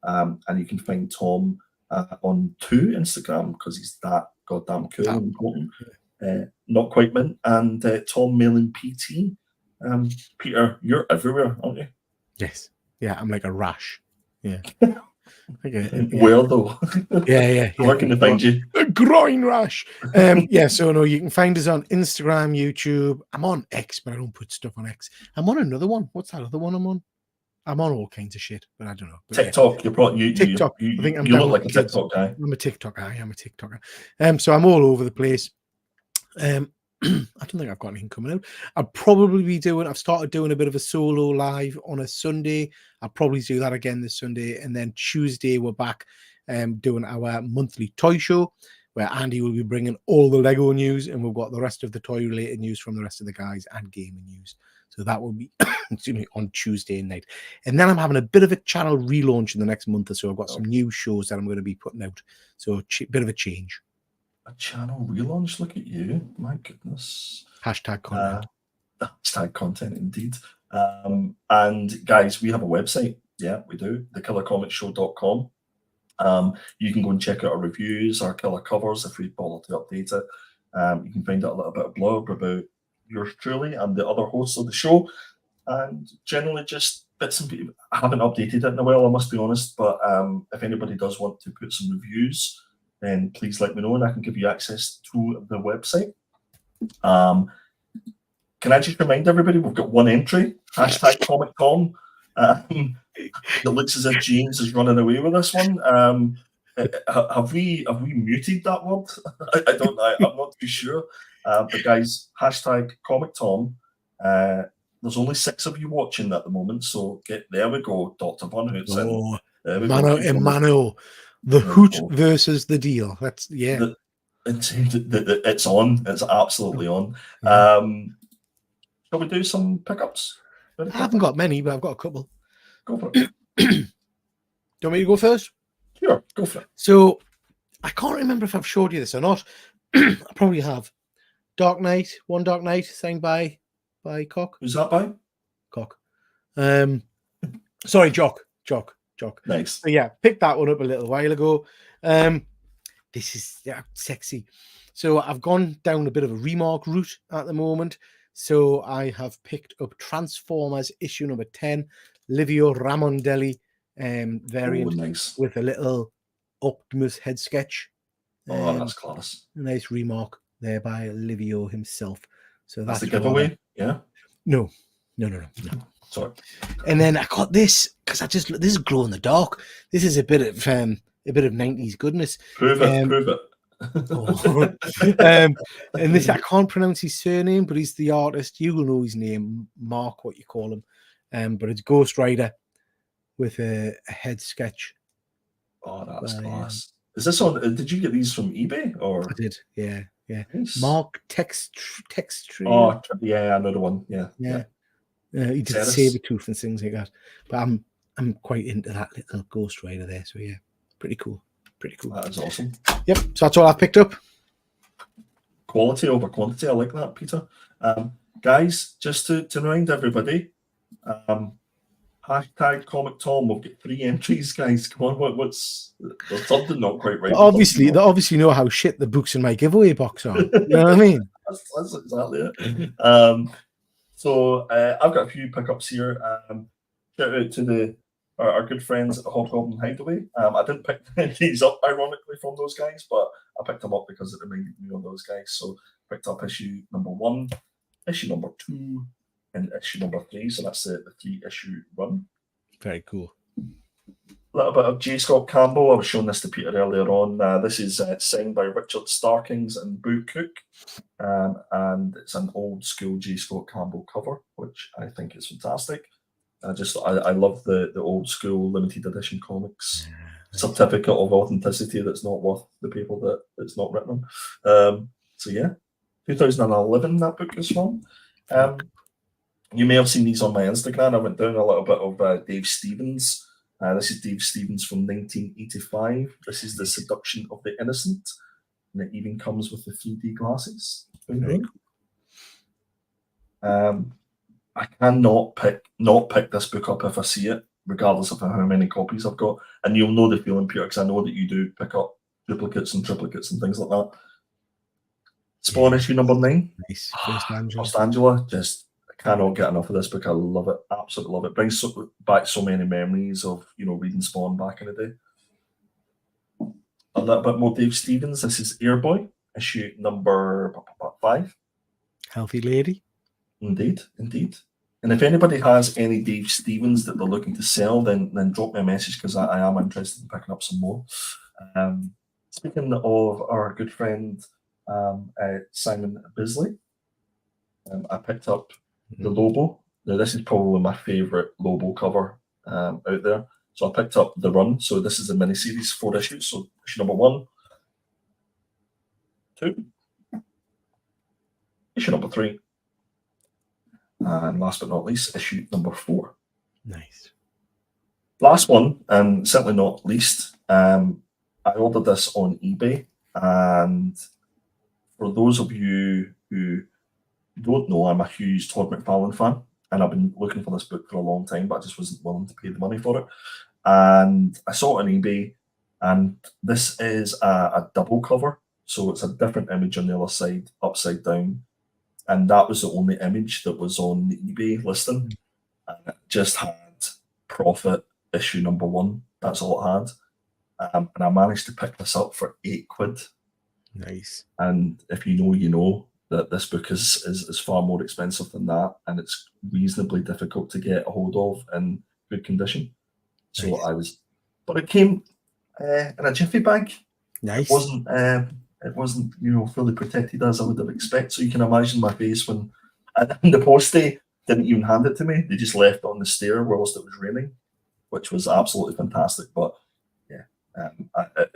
And you can find Tom on 2 Instagram because he's that goddamn cool and important. Not quite mint. And Tom Mellon PT. Peter, you're everywhere, aren't you? Yes. Yeah, I'm like a rash. Yeah. Where though? Yeah. Where can they find you? A groin rash. So no, you can find us on Instagram, YouTube. I'm on X, but I don't put stuff on X. I'm on another one. What's that other one I'm on? I'm on all kinds of shit, but I don't know. But TikTok. Yeah. You're probably TikTok. I think I'm you look like a TikTok guy. I'm a TikTok guy. I'm a TikToker. So I'm all over the place. I don't think I've got anything coming out. I've started doing a bit of a solo live on a Sunday. I'll probably do that again this Sunday. And then Tuesday, we're back doing our monthly toy show where Andy will be bringing all the Lego news and we've got the rest of the toy related news from the rest of the guys and gaming news. So that will be on Tuesday night. And then I'm having a bit of a channel relaunch in the next month or so. I've got some new shows that I'm going to be putting out. So a bit of a change. A channel relaunch, look at you. My goodness. Hashtag content. Hashtag content indeed. And guys, we have a website. Yeah, we do. thekillercomicshow.com. You can go and check out our reviews, our killer covers if we bother to update it. You can find out a little bit of blog about yours truly and the other hosts of the show. And generally just bits and pieces. I haven't updated it in a while, I must be honest, but if anybody does want to put some reviews, then please let me know and I can give you access to the website. Can I just remind everybody, we've got one entry, hashtag Comic Tom. It looks as if James is running away with this one. Have we muted that word? I don't know. I'm not too sure. But guys, hashtag Comic Tom. There's only 6 of you watching at the moment, so there we go, Dr. Von Hootsen. Emmanuel. The hoot versus the deal. That's it's on. It's absolutely on. Shall we do some pickups? I haven't got many, but I've got a couple. Go for it. Do you want me to go first? Sure, go for it. So I can't remember if I've showed you this or not. I probably have. Dark Knight, One Dark Knight, signed by Cock. Who's that by? Cock. Sorry, Jock. Nice. So yeah, picked that one up a little while ago. This is sexy. So I've gone down a bit of a remark route at the moment. So I have picked up Transformers issue number 10, Livio Ramondelli variant with a little Optimus head sketch. Oh, that's class. A nice remark there by Livio himself. So That's the rather- giveaway. Yeah. No. Sorry. And then I got this because this is glow in the dark. This is a bit of 90s goodness. Prove it. Prove it. Oh. And this, I can't pronounce his surname, but he's the artist. You will know his name, Mark, what you call him. But it's Ghost Rider with a head sketch. Oh, that's class. Is this on? Did you get these from eBay or? I did, yeah. Nice. Mark Text. Oh, yeah, I know the one. Yeah. He did Sabretooth and things like that. But I'm quite into that little Ghost Rider there. So yeah, pretty cool. That is awesome. Yep. So that's all I've picked up. Quality over quantity. I like that, Peter. Guys, just to remind everybody, hashtag Comic Tom. We've got 3 entries, guys. Come on, there's something not quite right. They obviously know how shit the books in my giveaway box are. You know what I mean? That's exactly it. So I've got a few pickups here. Shout out to our good friends at the Hobgoblin Hideaway. I didn't pick these up, ironically, from those guys, but I picked them up because it reminded me of those guys. So picked up issue number 1, issue number 2, and issue number 3. So that's the 3-issue run. Very cool. A little bit of J. Scott Campbell. I was showing this to Peter earlier on. This is signed by Richard Starkings and Boo Cook. And it's an old school J. Scott Campbell cover, which I think is fantastic. I love the old school limited edition comics certificate of authenticity that's not worth the paper that it's not written on. So yeah, 2011 that book is from. You may have seen these on my Instagram. I went down a little bit of Dave Stevens. This is Dave Stevens from 1985. This is The Seduction of the Innocent. And it even comes with the 3D glasses. I cannot pick this book up if I see it, regardless of how many copies I've got. And you'll know the feeling, Peter, because I know that you do pick up duplicates and triplicates and things like that. Spawn issue number 9. Nice. First Angela. Just cannot get enough of this book. I love it. Absolutely love it. Brings back so many memories of reading Spawn back in the day. A little bit more Dave Stevens. This is Airboy, issue number 5. Healthy lady. Indeed. And if anybody has any Dave Stevens that they're looking to sell, then drop me a message because I am interested in picking up some more. Speaking of our good friend Simon Bisley, I picked up the Lobo. Now this is probably my favourite Lobo cover out there. So I picked up the run. So this is a miniseries, 4 issues. So issue number 1, 2, issue number 3. And last but not least, issue number 4. Nice. Last one, and certainly not least, I ordered this on eBay. And for those of you who don't know, I'm a huge Todd McFarlane fan. And I've been looking for this book for a long time, but I just wasn't willing to pay the money for it. And I saw it on eBay. And this is a double cover. So it's a different image on the other side, upside down. And that was the only image that was on the eBay listing. And it just had Profit issue number 1. That's all it had. And I managed to pick this up for £8. Nice. And if you know, you know that this book is far more expensive than that. And it's reasonably difficult to get a hold of in good condition. So nice. But it came in a jiffy bag. Nice. It wasn't, fully protected as I would have expected. So you can imagine my face when and the postie didn't even hand it to me. They just left on the stair whilst it was raining, which was absolutely fantastic. But yeah,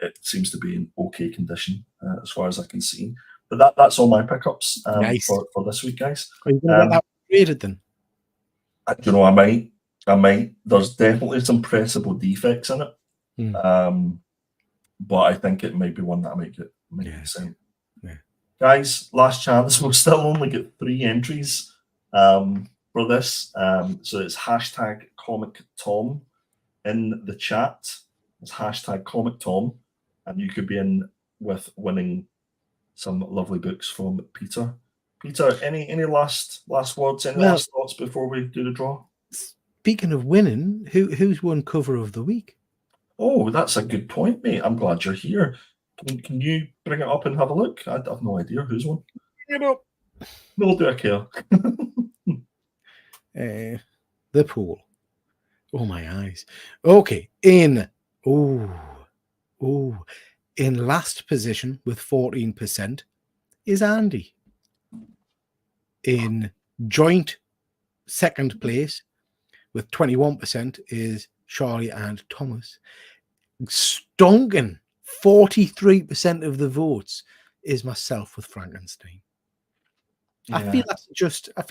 it seems to be in okay condition as far as I can see. But that's all my pickups nice. for this week, guys. Are you going to get that graded then? I might. There's definitely some pressable defects in it. But I think it might be one that I might get sent. Yeah. Guys, last chance. We'll still only get 3 entries for this. So it's hashtag Comic Tom in the chat. It's hashtag Comic Tom, and you could be in with winning some lovely books from Peter. Peter, any last words, any last thoughts before we do the draw? Speaking of winning, who's won cover of the week? Oh, that's a good point, mate. I'm glad you're here. Can you bring it up and have a look? I have no idea who's won. Bring it up. Nor do I care. The pool. Oh, my eyes. Okay. In last position with 14% is Andy. In joint second place with 21% is Charlie and Thomas. Stonking 43% of the votes is myself with Frankenstein. Yeah. I feel that's just. I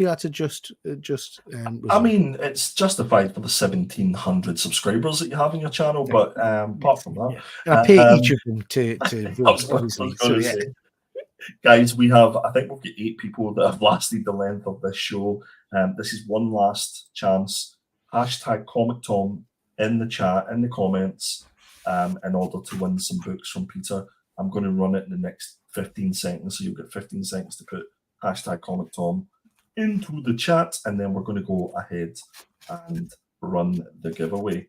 mean, it's justified for the 1,700 subscribers that you have on your channel, but apart from that, yeah. And I pay each of them to vote, obviously. So yeah. Guys, I think we've got 8 people that have lasted the length of this show. This is one last chance. Hashtag Comic Tom in the chat, in the comments, in order to win some books from Peter. I'm going to run it in the next 15 seconds, so you'll get 15 seconds to put hashtag Comic Tom into the chat, and then we're going to go ahead and run the giveaway.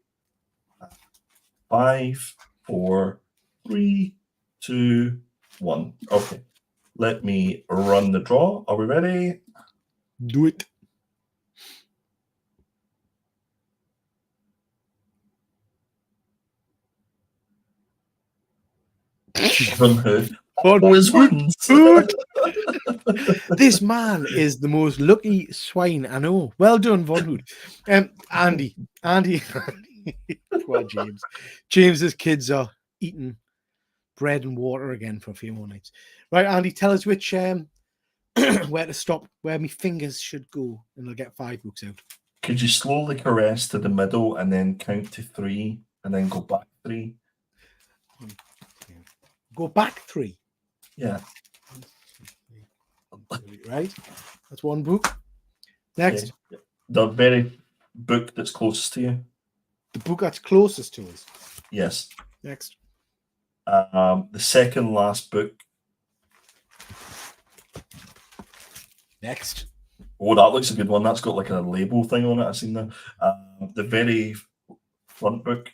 5, 4, 3, 2, 1. Okay. Let me run the draw. Are we ready? Do it. From who? Always wins. This man is the most lucky swine I know. Well done, Von Hood. Andy. Poor James. James's kids are eating bread and water again for a few more nights. Right, Andy, tell us which where to stop, where my fingers should go, and I'll get 5 books out. Could you slowly caress to the middle and then count to 3 and then go back 3? Go back 3. Yeah. Right. That's one book. Next. Okay. The very book that's closest to you. The book that's closest to us. Yes. Next. The second last book. Next. Oh, that looks a good one. That's got like a label thing on it. I've seen that. The very front book.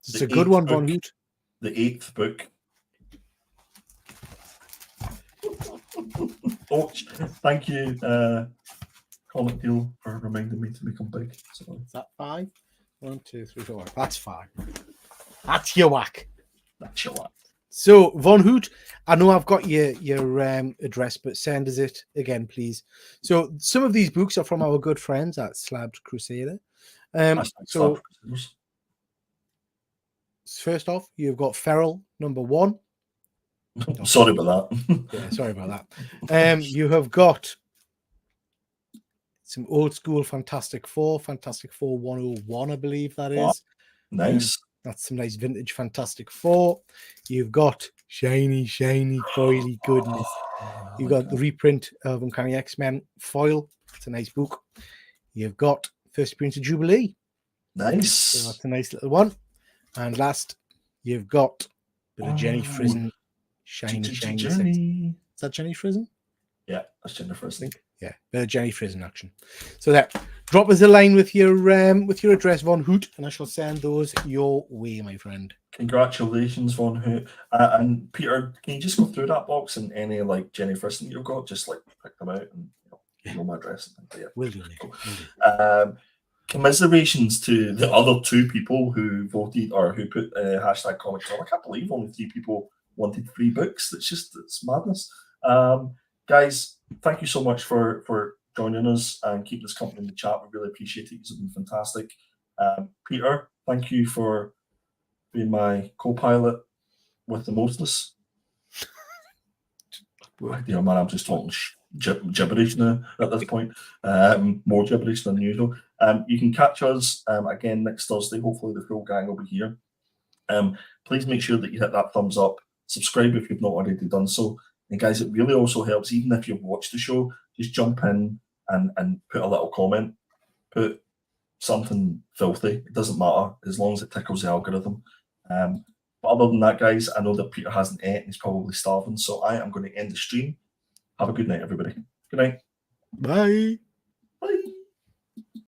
It's a good one, Von Hoot. The 8th book. Oh, thank you, Comic Deal, for reminding me to become big. So, is that 5? 1, 2, 3, 4. That's 5. That's your whack. That's your whack. So, Von Hoot, I know I've got your address, but send us it again, please. So, some of these books are from our good friends at Slabbed Crusader. So, first off, you've got Feral #1. Sorry about that. Yeah, sorry about that. You have got some old school Fantastic Four 101, I believe that is. Wow. Nice. That's some nice vintage Fantastic Four. You've got shiny, foily goodness. You've got the reprint of Uncanny X-Men foil. It's a nice book. You've got First Appearance of Jubilee. Nice. So that's a nice little one. And last, you've got bit of Jenny Frizen. Shiny. Is that Jenny Frizen? Yeah, that's Jenny Frizen. Yeah, bit of Jenny Frizen action. So there, drop us a line with your address, Von Hoot, and I shall send those your way, my friend. Congratulations, Von Hoot. And Peter, can you just go through that box and any like Jenny Frizen you've got, just like pick them out and you know my address and things. Yeah. Will do, Nick. Commiserations to the other 2 people who voted or who put hashtag Comic Tom. I can't believe only 3 people wanted 3 books. It's madness. Guys, thank you so much for joining us and keeping us company in the chat. We really appreciate it. You've been fantastic. Peter, thank you for being my co-pilot with the mostness. Dear man, I'm just talking gibberish now at this point. More gibberish than usual. You can catch us again next Thursday. Hopefully the full gang will be here. Please make sure that you hit that thumbs up. Subscribe if you've not already done so. And guys, it really also helps, even if you've watched the show, just jump in and put a little comment. Put something filthy. It doesn't matter, as long as it tickles the algorithm. But other than that, guys, I know that Peter hasn't ate and he's probably starving, so I am going to end the stream. Have a good night, everybody. Good night. Bye.